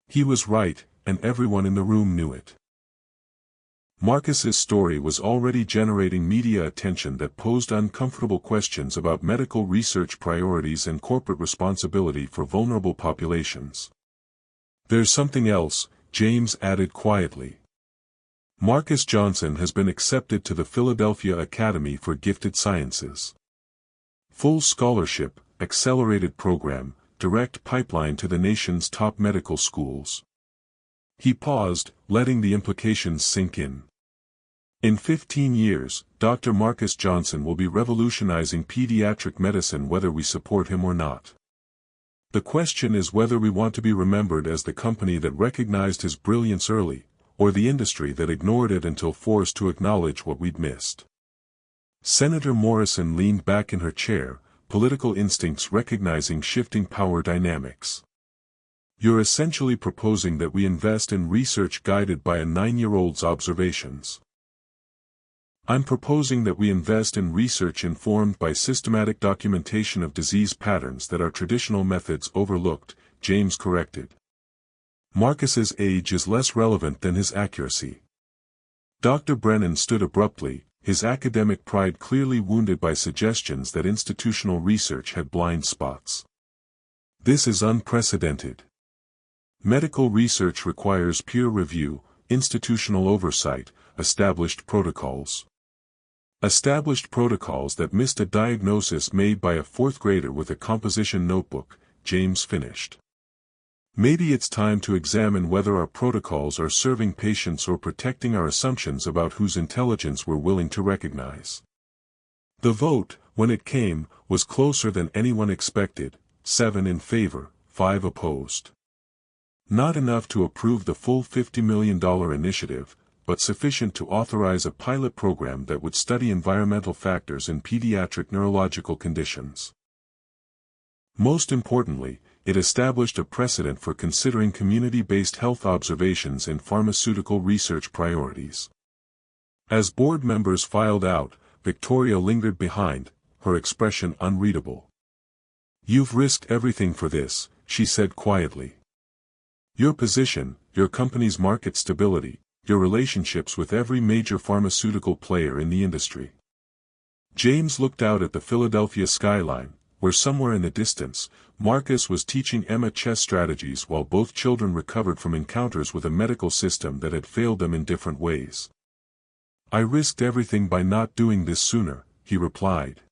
He was right, and everyone in the room knew it. Marcus's story was already generating media attention that posed uncomfortable questions about medical research priorities and corporate responsibility for vulnerable populations. There's something else, James added quietly. Marcus Johnson has been accepted to the Philadelphia Academy for Gifted Sciences. Full scholarship, accelerated program, direct pipeline to the nation's top medical schools. He paused, letting the implications sink in. In 15 years, Dr. Marcus Johnson will be revolutionizing pediatric medicine whether we support him or not. The question is whether we want to be remembered as the company that recognized his brilliance early, or the industry that ignored it until forced to acknowledge what we'd missed. Senator Morrison leaned back in her chair, political instincts recognizing shifting power dynamics. You're essentially proposing that we invest in research guided by a 9-year-old's observations. I'm proposing that we invest in research informed by systematic documentation of disease patterns that our traditional methods overlooked, James corrected. Marcus's age is less relevant than his accuracy. Dr. Brennan stood abruptly, his academic pride clearly wounded by suggestions that institutional research had blind spots. This is unprecedented. Medical research requires peer review, institutional oversight, established protocols. Established protocols that missed a diagnosis made by a 4th grader with a composition notebook, James finished. Maybe it's time to examine whether our protocols are serving patients or protecting our assumptions about whose intelligence we're willing to recognize. The vote, when it came, was closer than anyone expected, 7 in favor, 5 opposed. Not enough to approve the full $50 million initiative, but sufficient to authorize a pilot program that would study environmental factors in pediatric neurological conditions. Most importantly, it established a precedent for considering community-based health observations in pharmaceutical research priorities. As board members filed out, Victoria lingered behind, her expression unreadable. You've risked everything for this, she said quietly. Your position, your company's market stability, your relationships with every major pharmaceutical player in the industry. James looked out at the Philadelphia skyline, where somewhere in the distance, Marcus was teaching Emma chess strategies while both children recovered from encounters with a medical system that had failed them in different ways. "I risked everything by not doing this sooner," he replied.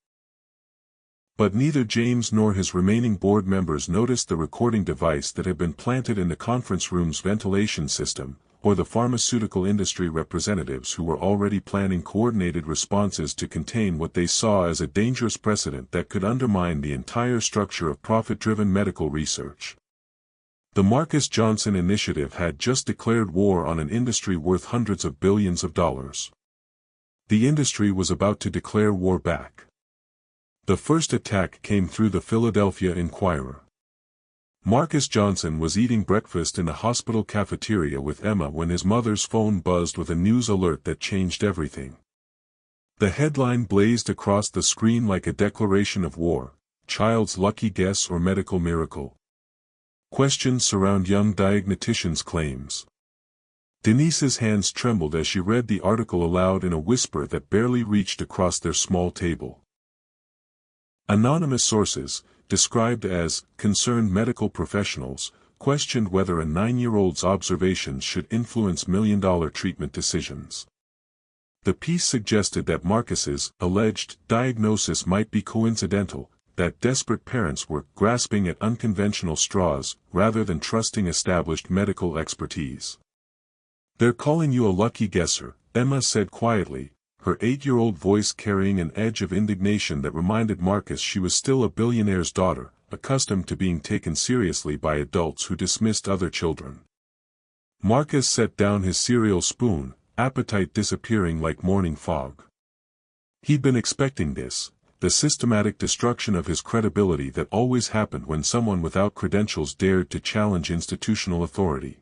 But neither James nor his remaining board members noticed the recording device that had been planted in the conference room's ventilation system, or the pharmaceutical industry representatives who were already planning coordinated responses to contain what they saw as a dangerous precedent that could undermine the entire structure of profit-driven medical research. The Marcus Johnson Initiative had just declared war on an industry worth hundreds of billions of dollars. The industry was about to declare war back. The first attack came through the Philadelphia Inquirer. Marcus Johnson was eating breakfast in the hospital cafeteria with Emma when his mother's phone buzzed with a news alert that changed everything. The headline blazed across the screen like a declaration of war: "Child's lucky guess or medical miracle?" Questions surround young diagnosticians' claims. Denise's hands trembled as she read the article aloud in a whisper that barely reached across their small table. Anonymous sources, described as concerned medical professionals, questioned whether a 9-year-old's observations should influence million-dollar treatment decisions. The piece suggested that Marcus's alleged diagnosis might be coincidental, that desperate parents were grasping at unconventional straws rather than trusting established medical expertise. "They're calling you a lucky guesser," Emma said quietly, her 8-year-old voice carrying an edge of indignation that reminded Marcus she was still a billionaire's daughter, accustomed to being taken seriously by adults who dismissed other children. Marcus set down his cereal spoon, appetite disappearing like morning fog. He'd been expecting this, the systematic destruction of his credibility that always happened when someone without credentials dared to challenge institutional authority.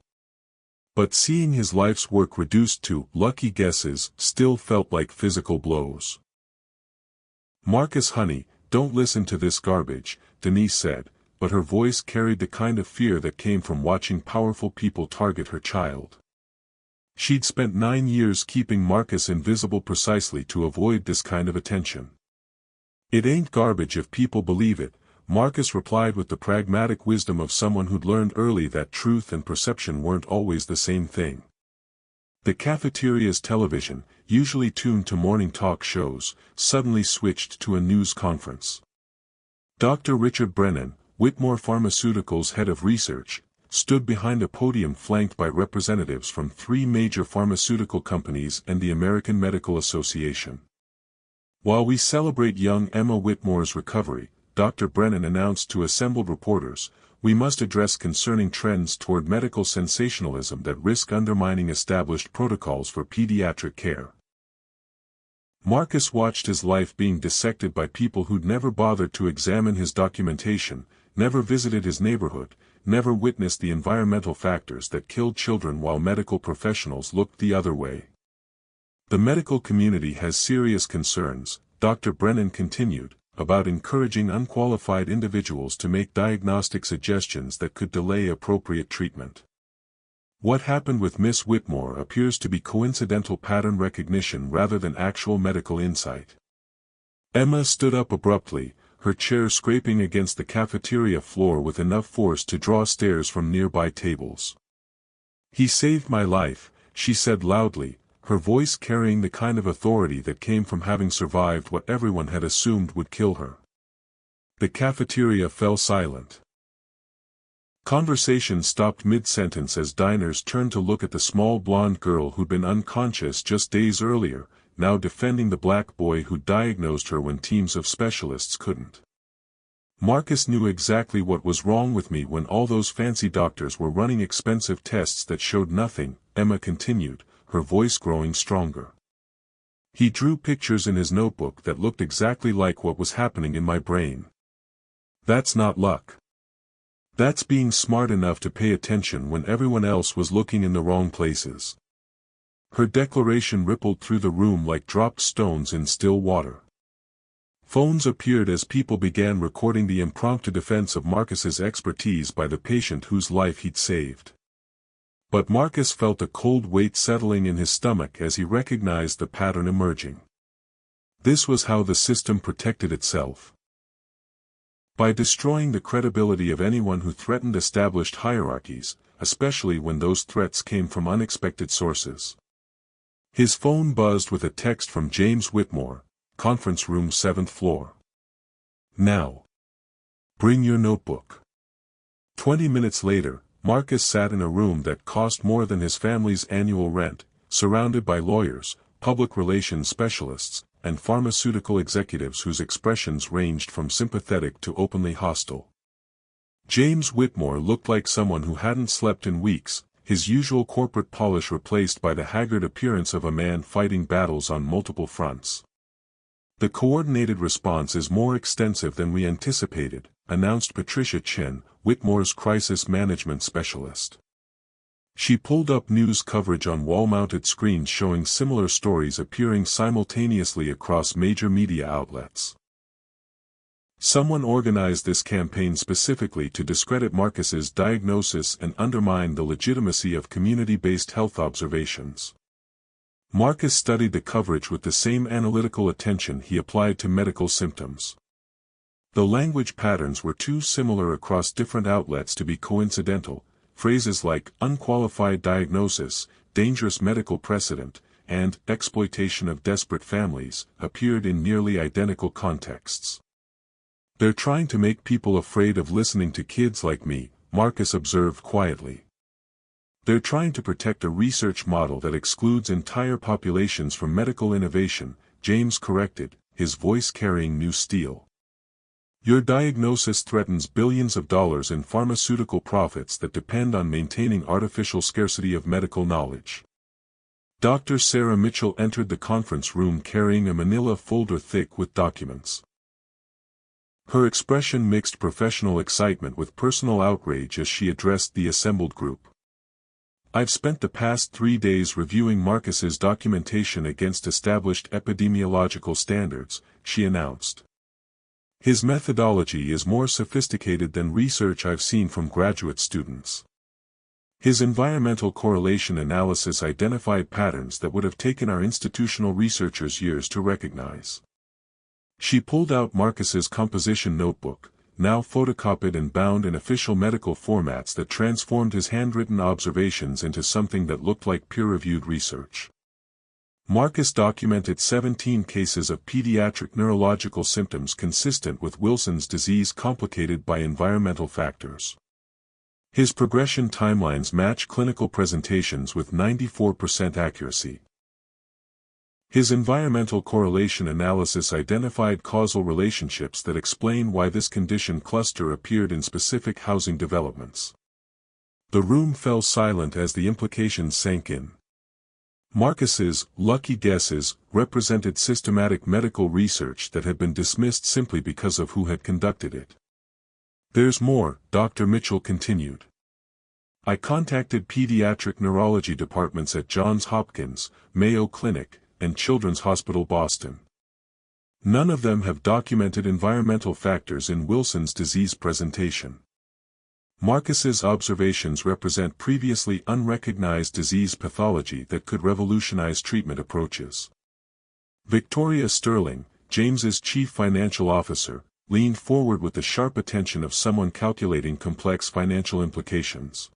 But seeing his life's work reduced to lucky guesses still felt like physical blows. "Marcus, honey, don't listen to this garbage," Denise said, but her voice carried the kind of fear that came from watching powerful people target her child. She'd spent 9 years keeping Marcus invisible precisely to avoid this kind of attention. "It ain't garbage if people believe it," Marcus replied with the pragmatic wisdom of someone who'd learned early that truth and perception weren't always the same thing. The cafeteria's television, usually tuned to morning talk shows, suddenly switched to a news conference. Dr. Richard Brennan, Whitmore Pharmaceuticals' head of research, stood behind a podium flanked by representatives from 3 major pharmaceutical companies and the American Medical Association. "While we celebrate young Emma Whitmore's recovery," Dr. Brennan announced to assembled reporters, "we must address concerning trends toward medical sensationalism that risk undermining established protocols for pediatric care." Marcus watched his life being dissected by people who'd never bothered to examine his documentation, never visited his neighborhood, never witnessed the environmental factors that killed children while medical professionals looked the other way. "The medical community has serious concerns," Dr. Brennan continued, "about encouraging unqualified individuals to make diagnostic suggestions that could delay appropriate treatment. What happened with Miss Whitmore appears to be coincidental pattern recognition rather than actual medical insight." Emma stood up abruptly, her chair scraping against the cafeteria floor with enough force to draw stares from nearby tables. "He saved my life," she said loudly, her voice carrying the kind of authority that came from having survived what everyone had assumed would kill her. The cafeteria fell silent. Conversation stopped mid-sentence as diners turned to look at the small blonde girl who'd been unconscious just days earlier, now defending the black boy who diagnosed her when teams of specialists couldn't. "Marcus knew exactly what was wrong with me when all those fancy doctors were running expensive tests that showed nothing," Emma continued, her voice growing stronger. "He drew pictures in his notebook that looked exactly like what was happening in my brain. That's not luck. That's being smart enough to pay attention when everyone else was looking in the wrong places." Her declaration rippled through the room like dropped stones in still water. Phones appeared as people began recording the impromptu defense of Marcus's expertise by the patient whose life he'd saved. But Marcus felt a cold weight settling in his stomach as he recognized the pattern emerging. This was how the system protected itself. by destroying the credibility of anyone who threatened established hierarchies, especially when those threats came from unexpected sources. His phone buzzed with a text from James Whitmore, conference room 7th floor. Now. Bring your notebook. 20 minutes later, Marcus sat in a room that cost more than his family's annual rent, surrounded by lawyers, public relations specialists, and pharmaceutical executives whose expressions ranged from sympathetic to openly hostile. James Whitmore looked like someone who hadn't slept in weeks, his usual corporate polish replaced by the haggard appearance of a man fighting battles on multiple fronts. "The coordinated response is more extensive than we anticipated," announced Patricia Chen, Whitmore's crisis management specialist. She pulled up news coverage on wall-mounted screens showing similar stories appearing simultaneously across major media outlets. Someone organized this campaign specifically to discredit Marcus's diagnosis and undermine the legitimacy of community-based health observations. Marcus studied the coverage with the same analytical attention he applied to medical symptoms. The language patterns were too similar across different outlets to be coincidental. Phrases like unqualified diagnosis, dangerous medical precedent, and exploitation of desperate families appeared in nearly identical contexts. "They're trying to make people afraid of listening to kids like me," Marcus observed quietly. "They're trying to protect a research model that excludes entire populations from medical innovation," James corrected, his voice carrying new steel. "Your diagnosis threatens billions of dollars in pharmaceutical profits that depend on maintaining artificial scarcity of medical knowledge." Dr. Sarah Mitchell entered the conference room carrying a manila folder thick with documents. Her expression mixed professional excitement with personal outrage as she addressed the assembled group. "I've spent the past 3 days reviewing Marcus's documentation against established epidemiological standards," she announced. "His methodology is more sophisticated than research I've seen from graduate students. His environmental correlation analysis identified patterns that would have taken our institutional researchers years to recognize." She pulled out Marcus's composition notebook, now photocopied and bound in official medical formats that transformed his handwritten observations into something that looked like peer-reviewed research. Marcus documented 17 cases of pediatric neurological symptoms consistent with Wilson's disease complicated by environmental factors. His progression timelines match clinical presentations with 94% accuracy. His environmental correlation analysis identified causal relationships that explain why this condition cluster appeared in specific housing developments. The room fell silent as the implications sank in. Marcus's lucky guesses represented systematic medical research that had been dismissed simply because of who had conducted it. "There's more," Dr. Mitchell continued. "I contacted pediatric neurology departments at Johns Hopkins, Mayo Clinic, and Children's Hospital Boston. None of them have documented environmental factors in Wilson's disease presentation. Marcus's observations represent previously unrecognized disease pathology that could revolutionize treatment approaches." Victoria Sterling, James's chief financial officer, leaned forward with the sharp attention of someone calculating complex financial implications.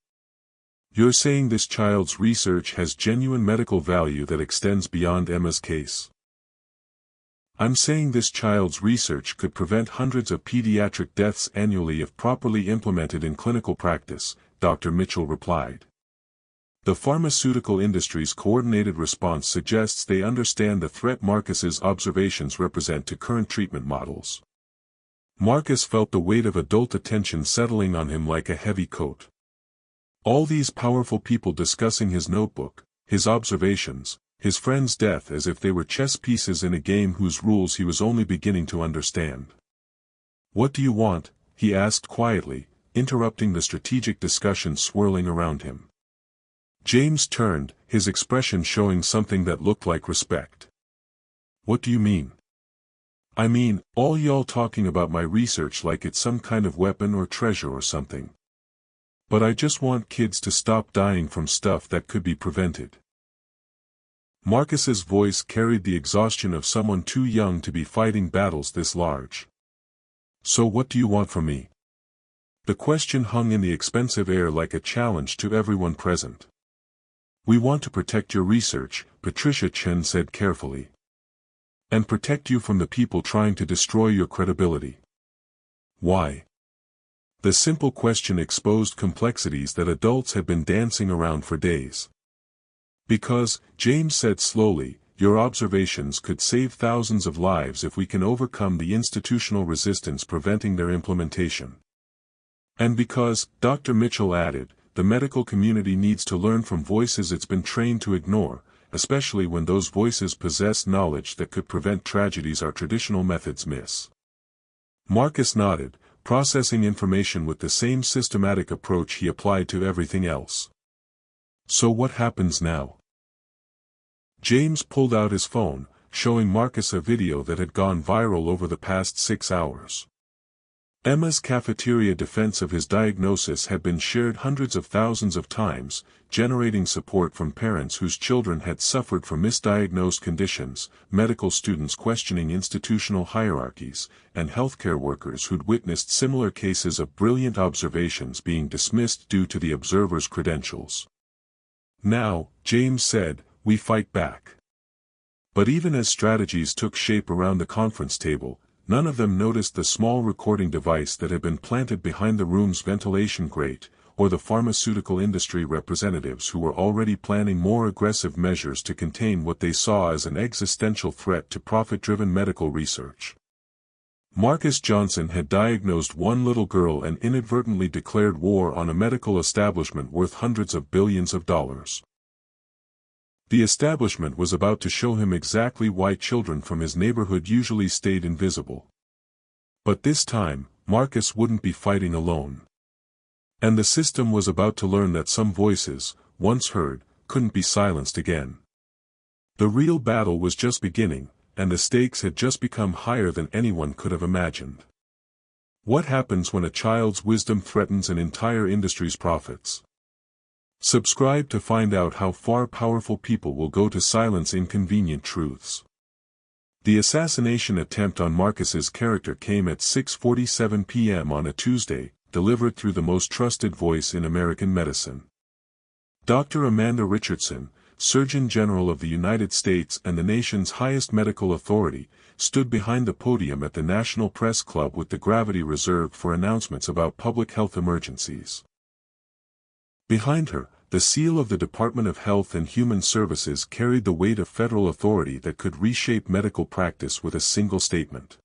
"You're saying this child's research has genuine medical value that extends beyond Emma's case?" "I'm saying this child's research could prevent hundreds of pediatric deaths annually if properly implemented in clinical practice," Dr. Mitchell replied. "The pharmaceutical industry's coordinated response suggests they understand the threat Marcus's observations represent to current treatment models." Marcus felt the weight of adult attention settling on him like a heavy coat. All these powerful people discussing his notebook, his observations, his friend's death as if they were chess pieces in a game whose rules he was only beginning to understand. "What do you want?" he asked quietly, interrupting the strategic discussion swirling around him. James turned, his expression showing something that looked like respect. "What do you mean?" "I mean, all y'all talking about my research like it's some kind of weapon or treasure or something. But I just want kids to stop dying from stuff that could be prevented." Marcus's voice carried the exhaustion of someone too young to be fighting battles this large. So what do you want from me? The question hung in the expensive air like a challenge to everyone present. We want to protect your research, Patricia Chen said carefully. And protect you from the people trying to destroy your credibility. Why? The simple question exposed complexities that adults had been dancing around for days. Because, James said slowly, your observations could save thousands of lives if we can overcome the institutional resistance preventing their implementation. And because, Dr. Mitchell added, the medical community needs to learn from voices it's been trained to ignore, especially when those voices possess knowledge that could prevent tragedies our traditional methods miss. Marcus nodded, processing information with the same systematic approach he applied to everything else. So what happens now? James pulled out his phone, showing Marcus a video that had gone viral over the past 6 hours. Emma's cafeteria defense of his diagnosis had been shared hundreds of thousands of times, generating support from parents whose children had suffered from misdiagnosed conditions, medical students questioning institutional hierarchies, and healthcare workers who'd witnessed similar cases of brilliant observations being dismissed due to the observer's credentials. Now, James said, we fight back. But even as strategies took shape around the conference table, none of them noticed the small recording device that had been planted behind the room's ventilation grate, or the pharmaceutical industry representatives who were already planning more aggressive measures to contain what they saw as an existential threat to profit-driven medical research. Marcus Johnson had diagnosed one little girl and inadvertently declared war on a medical establishment worth hundreds of billions of dollars. The establishment was about to show him exactly why children from his neighborhood usually stayed invisible. But this time, Marcus wouldn't be fighting alone. And the system was about to learn that some voices, once heard, couldn't be silenced again. The real battle was just beginning, and the stakes had just become higher than anyone could have imagined. What happens when a child's wisdom threatens an entire industry's profits? Subscribe to find out how far powerful people will go to silence inconvenient truths. The assassination attempt on Marcus's character came at 6:47 p.m. on a Tuesday, delivered through the most trusted voice in American medicine. Dr. Amanda Richardson, Surgeon General of the United States and the nation's highest medical authority, stood behind the podium at the National Press Club with the gravity reserved for announcements about public health emergencies. Behind her, the seal of the Department of Health and Human Services carried the weight of federal authority that could reshape medical practice with a single statement.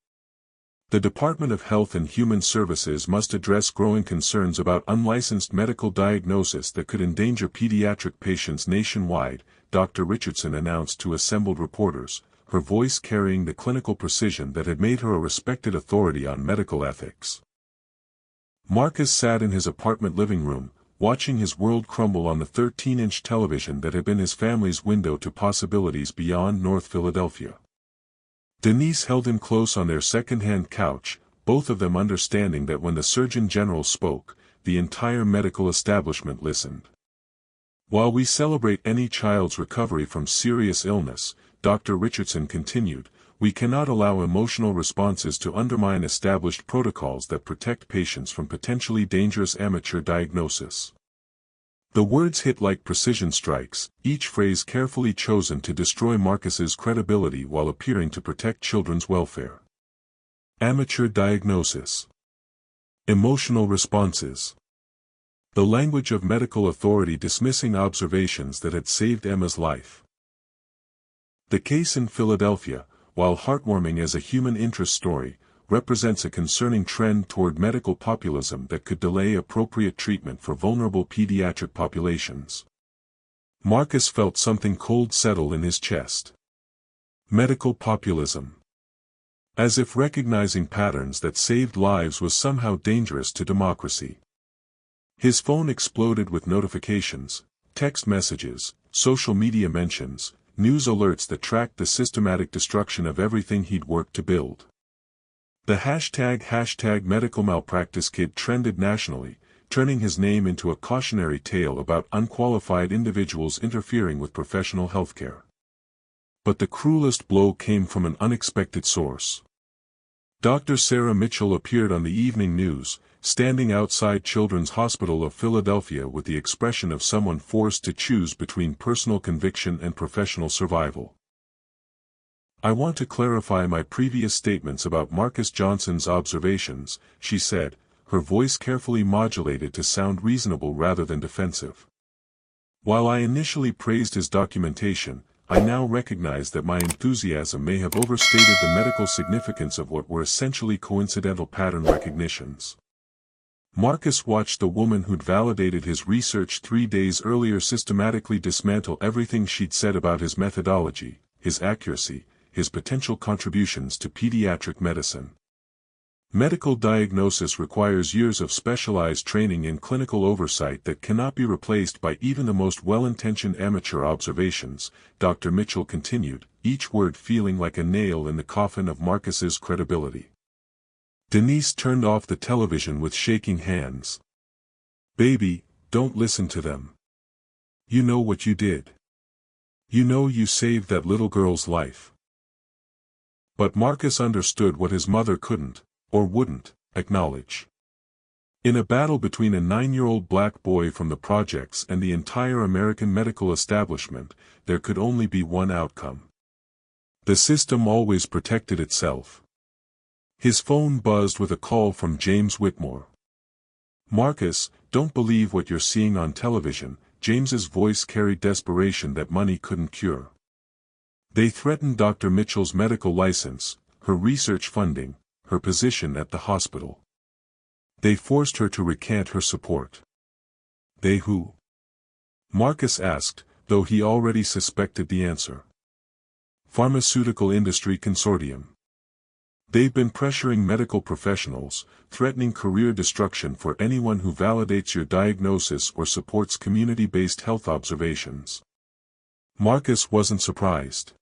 The Department of Health and Human Services must address growing concerns about unlicensed medical diagnosis that could endanger pediatric patients nationwide, Dr. Richardson announced to assembled reporters, her voice carrying the clinical precision that had made her a respected authority on medical ethics. Marcus sat in his apartment living room, watching his world crumble on the 13-inch television that had been his family's window to possibilities beyond North Philadelphia. Denise held him close on their second-hand couch, both of them understanding that when the Surgeon General spoke, the entire medical establishment listened. While we celebrate any child's recovery from serious illness, Dr. Richardson continued, we cannot allow emotional responses to undermine established protocols that protect patients from potentially dangerous amateur diagnosis. The words hit like precision strikes, each phrase carefully chosen to destroy Marcus's credibility while appearing to protect children's welfare. Amateur diagnosis. Emotional responses. The language of medical authority dismissing observations that had saved Emma's life. The case in Philadelphia, while heartwarming as a human interest story, represents a concerning trend toward medical populism that could delay appropriate treatment for vulnerable pediatric populations. Marcus felt something cold settle in his chest. Medical populism. As if recognizing patterns that saved lives was somehow dangerous to democracy. His phone exploded with notifications, text messages, social media mentions, news alerts that tracked the systematic destruction of everything he'd worked to build. The hashtag medical malpractice kid trended nationally, turning his name into a cautionary tale about unqualified individuals interfering with professional healthcare. But the cruelest blow came from an unexpected source. Dr. Sarah Mitchell appeared on the evening news, standing outside Children's Hospital of Philadelphia with the expression of someone forced to choose between personal conviction and professional survival. "I want to clarify my previous statements about Marcus Johnson's observations," she said, her voice carefully modulated to sound reasonable rather than defensive. "While I initially praised his documentation, I now recognize that my enthusiasm may have overstated the medical significance of what were essentially coincidental pattern recognitions." Marcus watched the woman who'd validated his research 3 days earlier systematically dismantle everything she'd said about his methodology, his accuracy, his potential contributions to pediatric medicine. Medical diagnosis requires years of specialized training and clinical oversight that cannot be replaced by even the most well-intentioned amateur observations, Dr. Mitchell continued, each word feeling like a nail in the coffin of Marcus's credibility. Denise turned off the television with shaking hands. "Baby, don't listen to them. You know what you did. You know you saved that little girl's life." But Marcus understood what his mother couldn't, or wouldn't, acknowledge. In a battle between a 9-year-old black boy from the projects and the entire American medical establishment, there could only be one outcome. The system always protected itself. His phone buzzed with a call from James Whitmore. "Marcus, don't believe what you're seeing on television," James's voice carried desperation that money couldn't cure. "They threatened Dr. Mitchell's medical license, her research funding, her position at the hospital. They forced her to recant her support." "They who?" Marcus asked, though he already suspected the answer. "Pharmaceutical Industry Consortium. They've been pressuring medical professionals, threatening career destruction for anyone who validates your diagnosis or supports community-based health observations." Marcus wasn't surprised.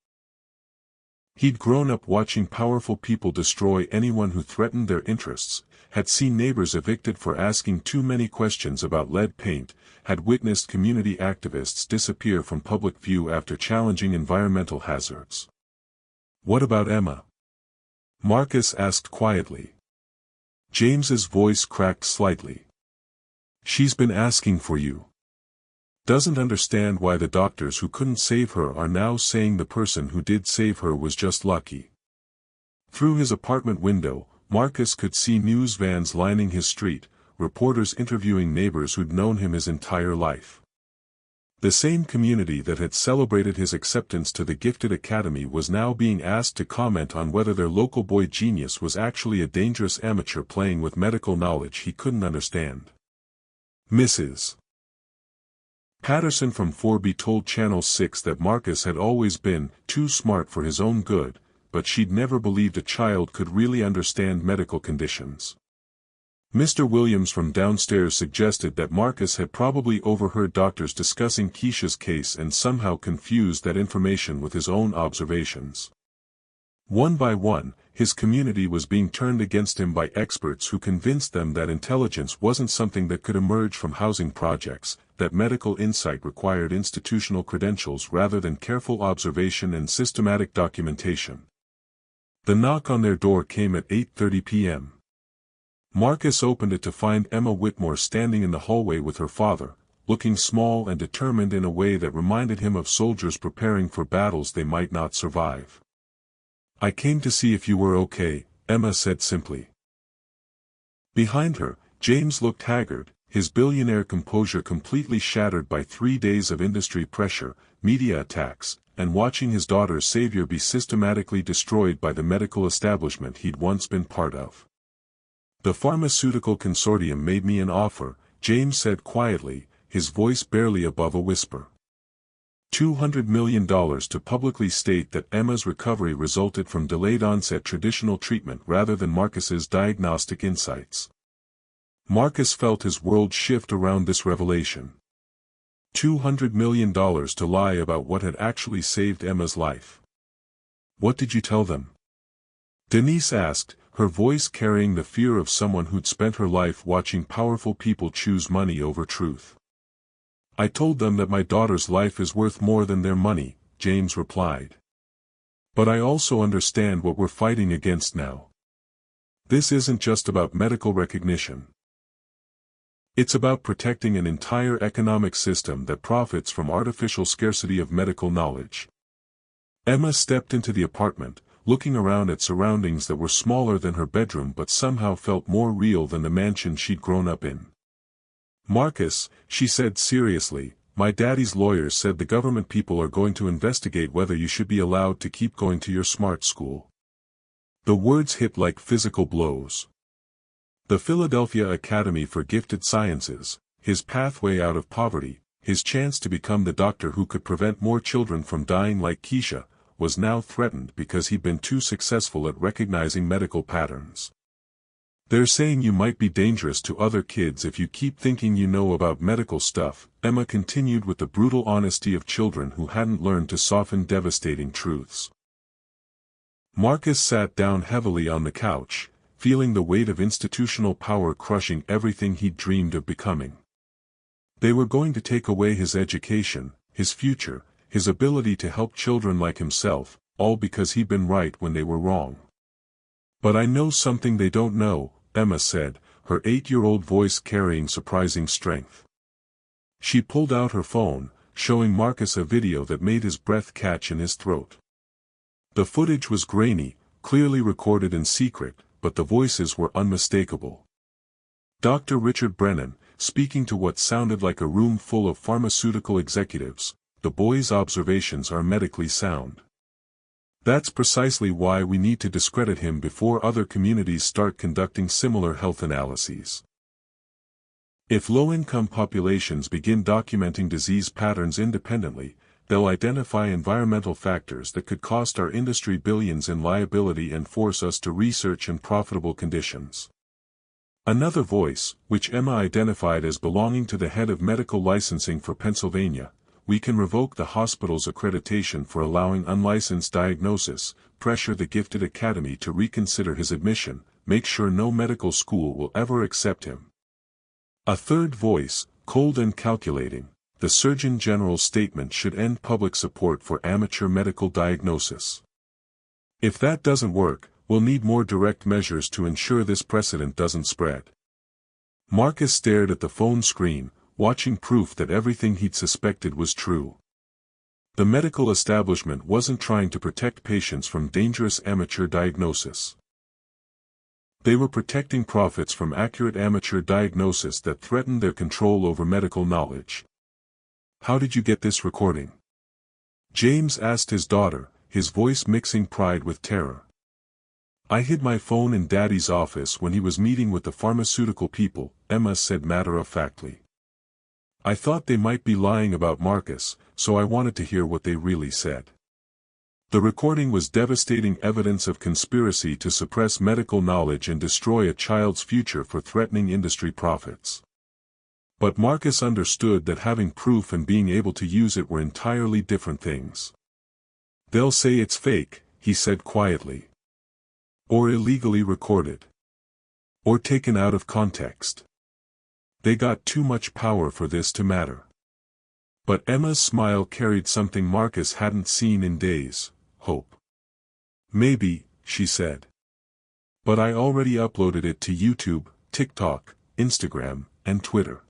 He'd grown up watching powerful people destroy anyone who threatened their interests, had seen neighbors evicted for asking too many questions about lead paint, had witnessed community activists disappear from public view after challenging environmental hazards. "What about Emma?" Marcus asked quietly. James's voice cracked slightly. "She's been asking for you. Doesn't understand why the doctors who couldn't save her are now saying the person who did save her was just lucky." Through his apartment window, Marcus could see news vans lining his street, reporters interviewing neighbors who'd known him his entire life. The same community that had celebrated his acceptance to the gifted academy was now being asked to comment on whether their local boy genius was actually a dangerous amateur playing with medical knowledge he couldn't understand. Mrs. Patterson from 4B told Channel 6 that Marcus had always been too smart for his own good, but she'd never believed a child could really understand medical conditions. Mr. Williams from downstairs suggested that Marcus had probably overheard doctors discussing Keisha's case and somehow confused that information with his own observations. One by one, his community was being turned against him by experts who convinced them that intelligence wasn't something that could emerge from housing projects, that medical insight required institutional credentials rather than careful observation and systematic documentation. The knock on their door came at 8:30 p.m. Marcus opened it to find Emma Whitmore standing in the hallway with her father, looking small and determined in a way that reminded him of soldiers preparing for battles they might not survive. "I came to see if you were okay," Emma said simply. Behind her, James looked haggard, his billionaire composure completely shattered by 3 days of industry pressure, media attacks, and watching his daughter's savior be systematically destroyed by the medical establishment he'd once been part of. "The Pharmaceutical Consortium made me an offer," James said quietly, his voice barely above a whisper. $200 million to publicly state that Emma's recovery resulted from delayed-onset traditional treatment rather than Marcus's diagnostic insights. Marcus felt his world shift around this revelation. $200 million to lie about what had actually saved Emma's life. "What did you tell them?" Denise asked, her voice carrying the fear of someone who'd spent her life watching powerful people choose money over truth. "I told them that my daughter's life is worth more than their money," James replied. "But I also understand what we're fighting against now. This isn't just about medical recognition. It's about protecting an entire economic system that profits from artificial scarcity of medical knowledge. Emma stepped into the apartment, looking around at surroundings that were smaller than her bedroom but somehow felt more real than the mansion she'd grown up in. "Marcus," she said seriously, "my daddy's lawyers said the government people are going to investigate whether you should be allowed to keep going to your smart school." The words hit like physical blows. The Philadelphia Academy for Gifted Sciences, his pathway out of poverty, his chance to become the doctor who could prevent more children from dying like Keisha, was now threatened because he'd been too successful at recognizing medical patterns. "They're saying you might be dangerous to other kids if you keep thinking you know about medical stuff," Emma continued with the brutal honesty of children who hadn't learned to soften devastating truths. Marcus sat down heavily on the couch, feeling the weight of institutional power crushing everything he'd dreamed of becoming. They were going to take away his education, his future, his ability to help children like himself, all because he'd been right when they were wrong. "But I know something they don't know," Emma said, her 8-year-old voice carrying surprising strength. She pulled out her phone, showing Marcus a video that made his breath catch in his throat. The footage was grainy, clearly recorded in secret, but the voices were unmistakable. Dr. Richard Brennan, speaking to what sounded like a room full of pharmaceutical executives. "The boy's observations are medically sound. That's precisely why we need to discredit him before other communities start conducting similar health analyses. If low-income populations begin documenting disease patterns independently, they'll identify environmental factors that could cost our industry billions in liability and force us to research in profitable conditions." Another voice, which Emma identified as belonging to the head of medical licensing for Pennsylvania, "We can revoke the hospital's accreditation for allowing unlicensed diagnosis, pressure the Gifted Academy to reconsider his admission, make sure no medical school will ever accept him." A third voice, cold and calculating, "The Surgeon General's statement should end public support for amateur medical diagnosis. If that doesn't work, we'll need more direct measures to ensure this precedent doesn't spread." Marcus stared at the phone screen, watching proof that everything he'd suspected was true. The medical establishment wasn't trying to protect patients from dangerous amateur diagnosis. They were protecting profits from accurate amateur diagnosis that threatened their control over medical knowledge. "How did you get this recording?" James asked his daughter, his voice mixing pride with terror. "I hid my phone in Daddy's office when he was meeting with the pharmaceutical people," Emma said matter-of-factly. "I thought they might be lying about Marcus, so I wanted to hear what they really said." The recording was devastating evidence of conspiracy to suppress medical knowledge and destroy a child's future for threatening industry profits. But Marcus understood that having proof and being able to use it were entirely different things. "They'll say it's fake," he said quietly. "Or illegally recorded. Or taken out of context. They got too much power for this to matter." But Emma's smile carried something Marcus hadn't seen in days: hope. "Maybe," she said. "But I already uploaded it to YouTube, TikTok, Instagram, and Twitter.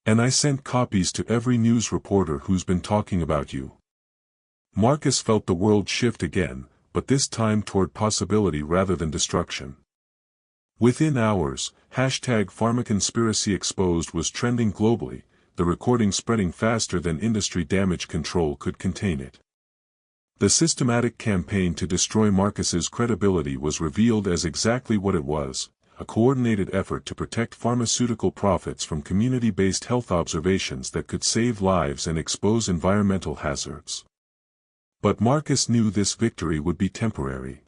And I sent copies to every news reporter who's been talking about you." Marcus felt the world shift again, but this time toward possibility rather than destruction. Within hours, #PharmaConspiracyExposed was trending globally, the recording spreading faster than industry damage control could contain it. The systematic campaign to destroy Marcus's credibility was revealed as exactly what it was: a coordinated effort to protect pharmaceutical profits from community-based health observations that could save lives and expose environmental hazards. But Marcus knew this victory would be temporary.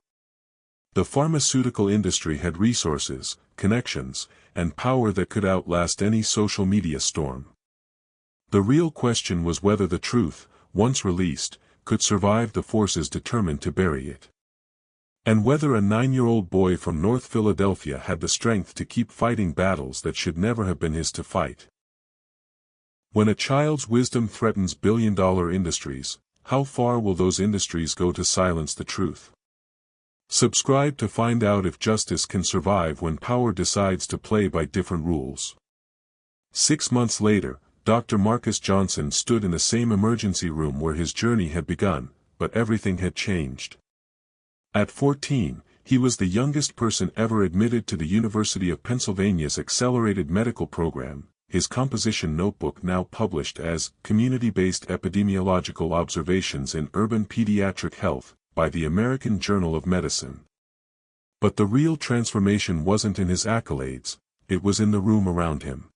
The pharmaceutical industry had resources, connections, and power that could outlast any social media storm. The real question was whether the truth, once released, could survive the forces determined to bury it. And whether a 9-year-old boy from North Philadelphia had the strength to keep fighting battles that should never have been his to fight. When a child's wisdom threatens billion-dollar industries, how far will those industries go to silence the truth? Subscribe to find out if justice can survive when power decides to play by different rules. 6 months later, Dr. Marcus Johnson stood in the same emergency room where his journey had begun, but everything had changed. At 14, he was the youngest person ever admitted to the University of Pennsylvania's accelerated medical program, his composition notebook now published as Community-Based Epidemiological Observations in Urban Pediatric Health, by the American Journal of Medicine. But the real transformation wasn't in his accolades, it was in the room around him.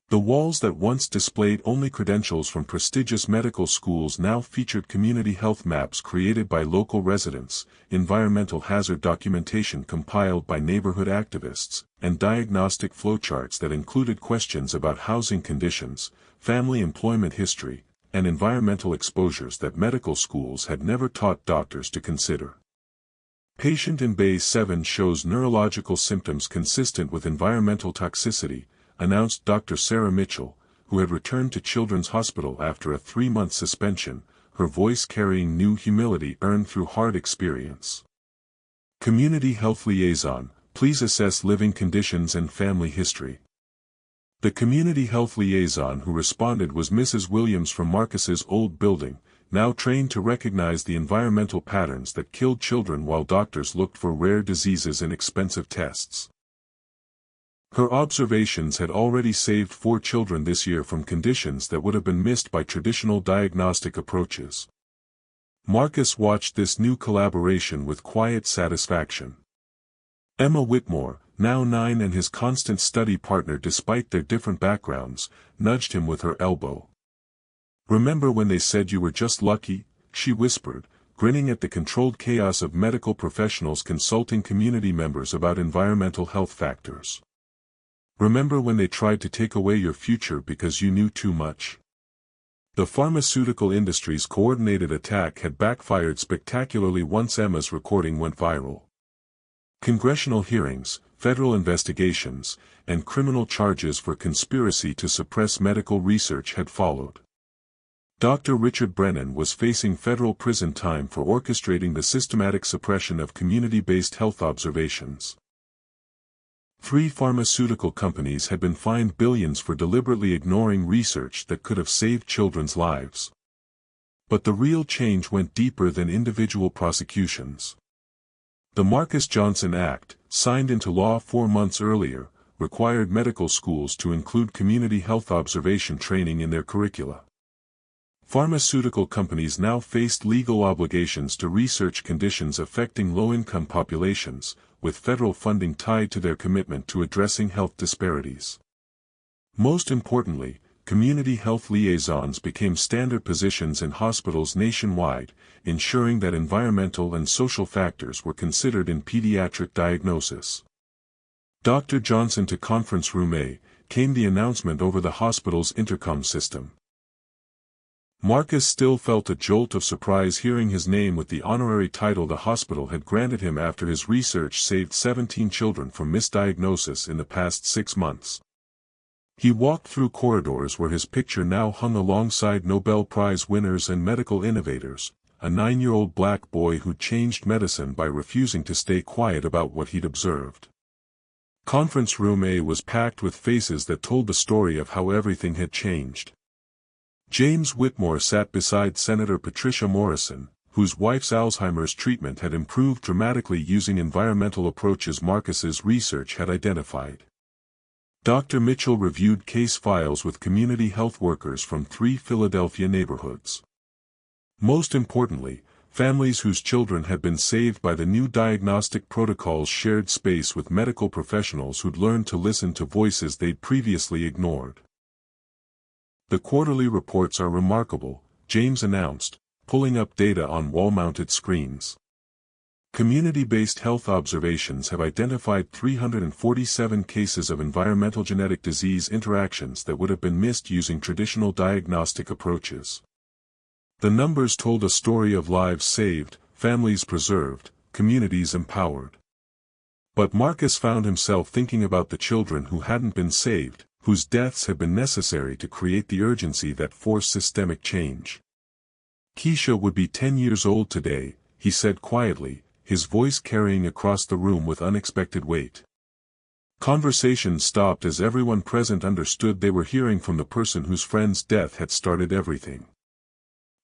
The walls that once displayed only credentials from prestigious medical schools now featured community health maps created by local residents, environmental hazard documentation compiled by neighborhood activists, and diagnostic flowcharts that included questions about housing conditions, family employment history, and environmental exposures that medical schools had never taught doctors to consider. Patient in Bay 7 shows neurological symptoms consistent with environmental toxicity, announced Dr. Sarah Mitchell, who had returned to Children's Hospital after a 3-month suspension, her voice carrying new humility earned through hard experience. Community Health Liaison, please assess living conditions and family history. The community health liaison who responded was Mrs. Williams from Marcus's old building, now trained to recognize the environmental patterns that killed children while doctors looked for rare diseases and expensive tests. Her observations had already saved 4 children this year from conditions that would have been missed by traditional diagnostic approaches. Marcus watched this new collaboration with quiet satisfaction. Emma Whitmore, now 9 and his constant study partner despite their different backgrounds, nudged him with her elbow. "Remember when they said you were just lucky?" she whispered, grinning at the controlled chaos of medical professionals consulting community members about environmental health factors. "Remember when they tried to take away your future because you knew too much?" The pharmaceutical industry's coordinated attack had backfired spectacularly once Emma's recording went viral. Congressional hearings, federal investigations, and criminal charges for conspiracy to suppress medical research had followed. Dr. Richard Brennan was facing federal prison time for orchestrating the systematic suppression of community-based health observations. 3 pharmaceutical companies had been fined billions for deliberately ignoring research that could have saved children's lives. But the real change went deeper than individual prosecutions. The Marcus Johnson Act, signed into law 4 months earlier, required medical schools to include community health observation training in their curricula. Pharmaceutical companies now faced legal obligations to research conditions affecting low-income populations, with federal funding tied to their commitment to addressing health disparities. Most importantly, community health liaisons became standard positions in hospitals nationwide, ensuring that environmental and social factors were considered in pediatric diagnosis. Dr. Johnson to Conference Room A, came the announcement over the hospital's intercom system. Marcus still felt a jolt of surprise hearing his name with the honorary title the hospital had granted him after his research saved 17 children from misdiagnosis in the past 6 months. He walked through corridors where his picture now hung alongside Nobel Prize winners and medical innovators, a 9-year-old black boy who changed medicine by refusing to stay quiet about what he'd observed. Conference Room A was packed with faces that told the story of how everything had changed. James Whitmore sat beside Senator Patricia Morrison, whose wife's Alzheimer's treatment had improved dramatically using environmental approaches Marcus's research had identified. Dr. Mitchell reviewed case files with community health workers from 3 Philadelphia neighborhoods. Most importantly, families whose children had been saved by the new diagnostic protocols shared space with medical professionals who'd learned to listen to voices they'd previously ignored. "The quarterly reports are remarkable," James announced, pulling up data on wall-mounted screens. Community-based health observations have identified 347 cases of environmental genetic disease interactions that would have been missed using traditional diagnostic approaches. The numbers told a story of lives saved, families preserved, communities empowered. But Marcus found himself thinking about the children who hadn't been saved, whose deaths had been necessary to create the urgency that forced systemic change. "Keisha would be 10 years old today," he said quietly, his voice carrying across the room with unexpected weight. Conversation stopped as everyone present understood they were hearing from the person whose friend's death had started everything.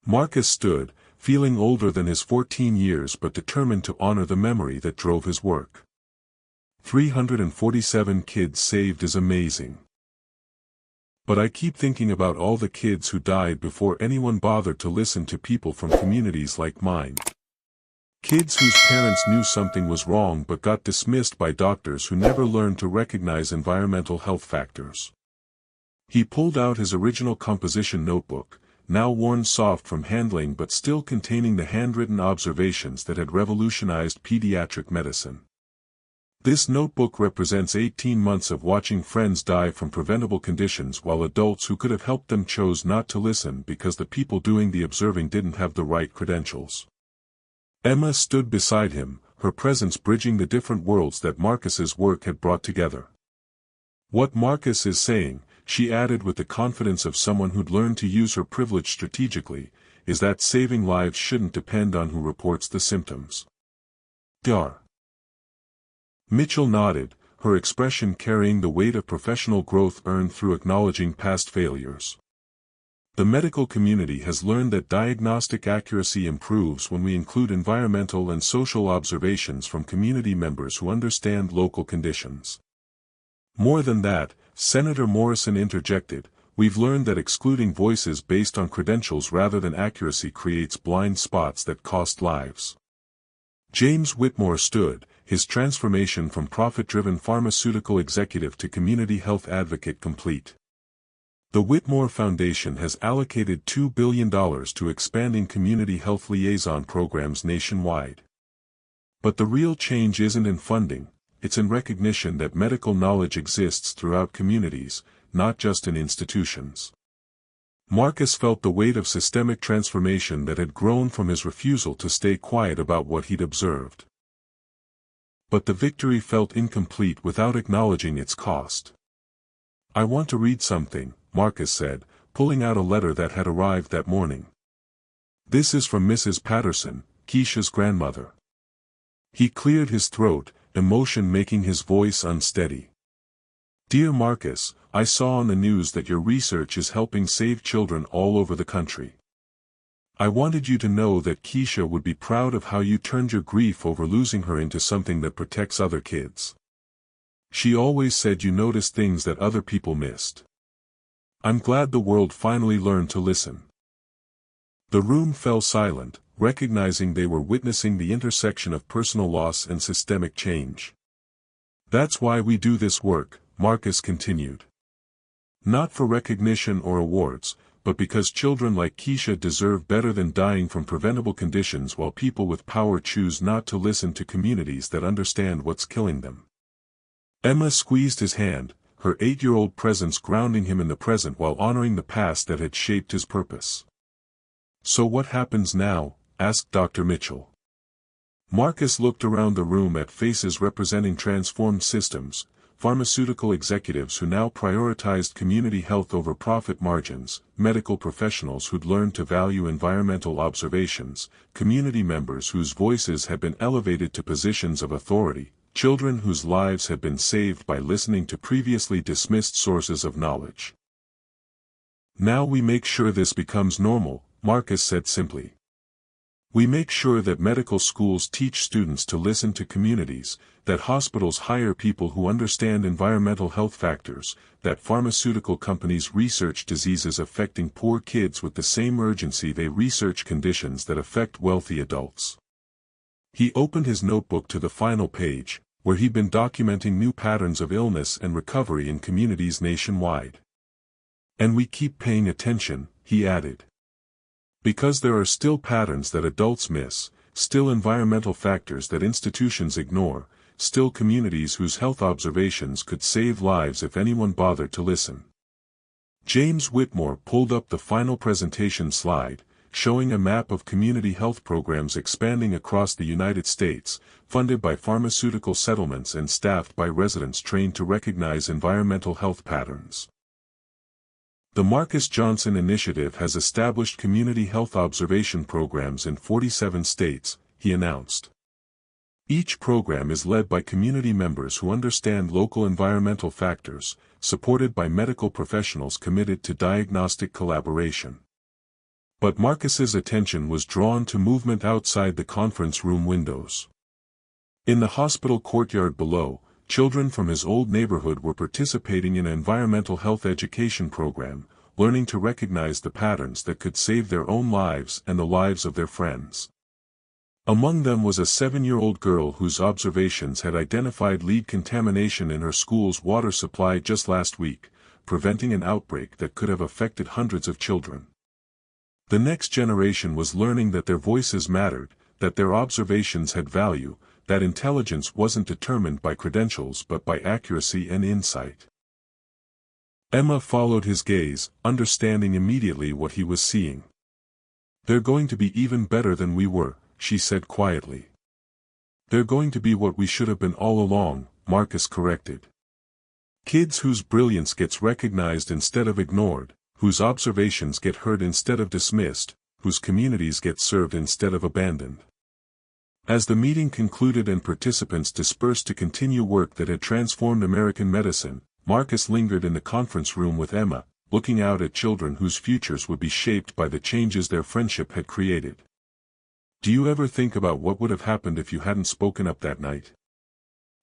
Marcus stood, feeling older than his 14 years but determined to honor the memory that drove his work. 347 kids saved is amazing. But I keep thinking about all the kids who died before anyone bothered to listen to people from communities like mine. Kids whose parents knew something was wrong but got dismissed by doctors who never learned to recognize environmental health factors. He pulled out his original composition notebook, now worn soft from handling but still containing the handwritten observations that had revolutionized pediatric medicine. This notebook represents 18 months of watching friends die from preventable conditions while adults who could have helped them chose not to listen because the people doing the observing didn't have the right credentials. Emma stood beside him, her presence bridging the different worlds that Marcus's work had brought together. "What Marcus is saying," she added with the confidence of someone who'd learned to use her privilege strategically, "is that saving lives shouldn't depend on who reports the symptoms." Dar. Mitchell nodded, her expression carrying the weight of professional growth earned through acknowledging past failures. The medical community has learned that diagnostic accuracy improves when we include environmental and social observations from community members who understand local conditions. More than that, Senator Morrison interjected, "We've learned that excluding voices based on credentials rather than accuracy creates blind spots that cost lives." James Whitmore stood, his transformation from profit-driven pharmaceutical executive to community health advocate complete. The Whitmore Foundation has allocated $2 billion to expanding community health liaison programs nationwide. But the real change isn't in funding, it's in recognition that medical knowledge exists throughout communities, not just in institutions. Marcus felt the weight of systemic transformation that had grown from his refusal to stay quiet about what he'd observed. But the victory felt incomplete without acknowledging its cost. "I want to read something," Marcus said, pulling out a letter that had arrived that morning. "This is from Mrs. Patterson, Keisha's grandmother." He cleared his throat, emotion making his voice unsteady. "Dear Marcus, I saw on the news that your research is helping save children all over the country. I wanted you to know that Keisha would be proud of how you turned your grief over losing her into something that protects other kids. She always said you noticed things that other people missed. I'm glad the world finally learned to listen." The room fell silent, recognizing they were witnessing the intersection of personal loss and systemic change. "That's why we do this work," Marcus continued. "Not for recognition or awards, but because children like Keisha deserve better than dying from preventable conditions while people with power choose not to listen to communities that understand what's killing them." Emma squeezed his hand, her 8-year-old presence grounding him in the present while honoring the past that had shaped his purpose. "So what happens now?" asked Dr. Mitchell. Marcus looked around the room at faces representing transformed systems, pharmaceutical executives who now prioritized community health over profit margins, medical professionals who'd learned to value environmental observations, community members whose voices had been elevated to positions of authority, children whose lives had been saved by listening to previously dismissed sources of knowledge. "Now we make sure this becomes normal," Marcus said simply. "We make sure that medical schools teach students to listen to communities, that hospitals hire people who understand environmental health factors, that pharmaceutical companies research diseases affecting poor kids with the same urgency they research conditions that affect wealthy adults." He opened his notebook to the final page, where he'd been documenting new patterns of illness and recovery in communities nationwide. "And we keep paying attention," he added. "Because there are still patterns that adults miss, still environmental factors that institutions ignore, still communities whose health observations could save lives if anyone bothered to listen." James Whitmore pulled up the final presentation slide, showing a map of community health programs expanding across the United States, funded by pharmaceutical settlements and staffed by residents trained to recognize environmental health patterns. The Marcus Johnson Initiative has established community health observation programs in 47 states, he announced. Each program is led by community members who understand local environmental factors, supported by medical professionals committed to diagnostic collaboration. But Marcus's attention was drawn to movement outside the conference room windows. In the hospital courtyard below, children from his old neighborhood were participating in an environmental health education program, learning to recognize the patterns that could save their own lives and the lives of their friends. Among them was a 7-year-old girl whose observations had identified lead contamination in her school's water supply just last week, preventing an outbreak that could have affected hundreds of children. The next generation was learning that their voices mattered, that their observations had value, that intelligence wasn't determined by credentials but by accuracy and insight. Emma followed his gaze, understanding immediately what he was seeing. "They're going to be even better than we were," she said quietly. "They're going to be what we should have been all along," Marcus corrected. "Kids whose brilliance gets recognized instead of ignored, whose observations get heard instead of dismissed, whose communities get served instead of abandoned." As the meeting concluded and participants dispersed to continue work that had transformed American medicine, Marcus lingered in the conference room with Emma, looking out at children whose futures would be shaped by the changes their friendship had created. "Do you ever think about what would have happened if you hadn't spoken up that night?"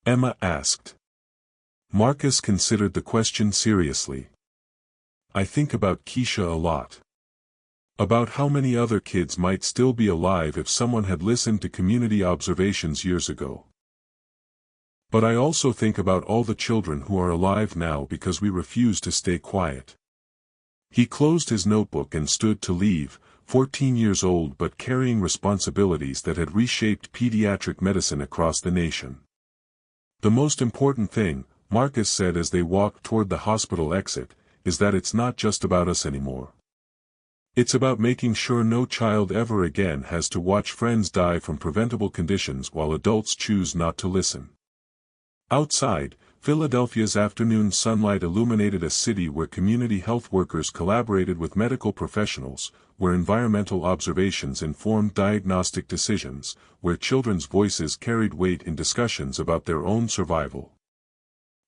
Emma asked. Marcus considered the question seriously. "I think about Keisha a lot. About how many other kids might still be alive if someone had listened to community observations years ago. But I also think about all the children who are alive now because we refuse to stay quiet." He closed his notebook and stood to leave, 14 years old but carrying responsibilities that had reshaped pediatric medicine across the nation. "The most important thing," Marcus said as they walked toward the hospital exit, "is that it's not just about us anymore. It's about making sure no child ever again has to watch friends die from preventable conditions while adults choose not to listen." Outside, Philadelphia's afternoon sunlight illuminated a city where community health workers collaborated with medical professionals, where environmental observations informed diagnostic decisions, where children's voices carried weight in discussions about their own survival.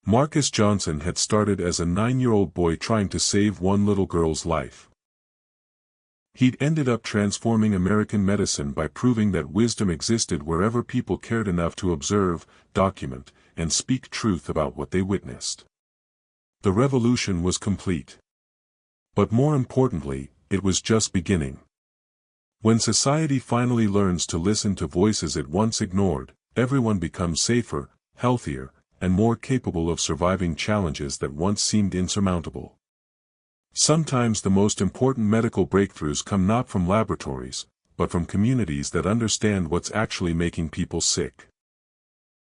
Marcus Johnson had started as a 9-year-old boy trying to save one little girl's life. He'd ended up transforming American medicine by proving that wisdom existed wherever people cared enough to observe, document, and speak truth about what they witnessed. The revolution was complete. But more importantly, it was just beginning. When society finally learns to listen to voices it once ignored, everyone becomes safer, healthier, and more capable of surviving challenges that once seemed insurmountable. Sometimes the most important medical breakthroughs come not from laboratories, but from communities that understand what's actually making people sick.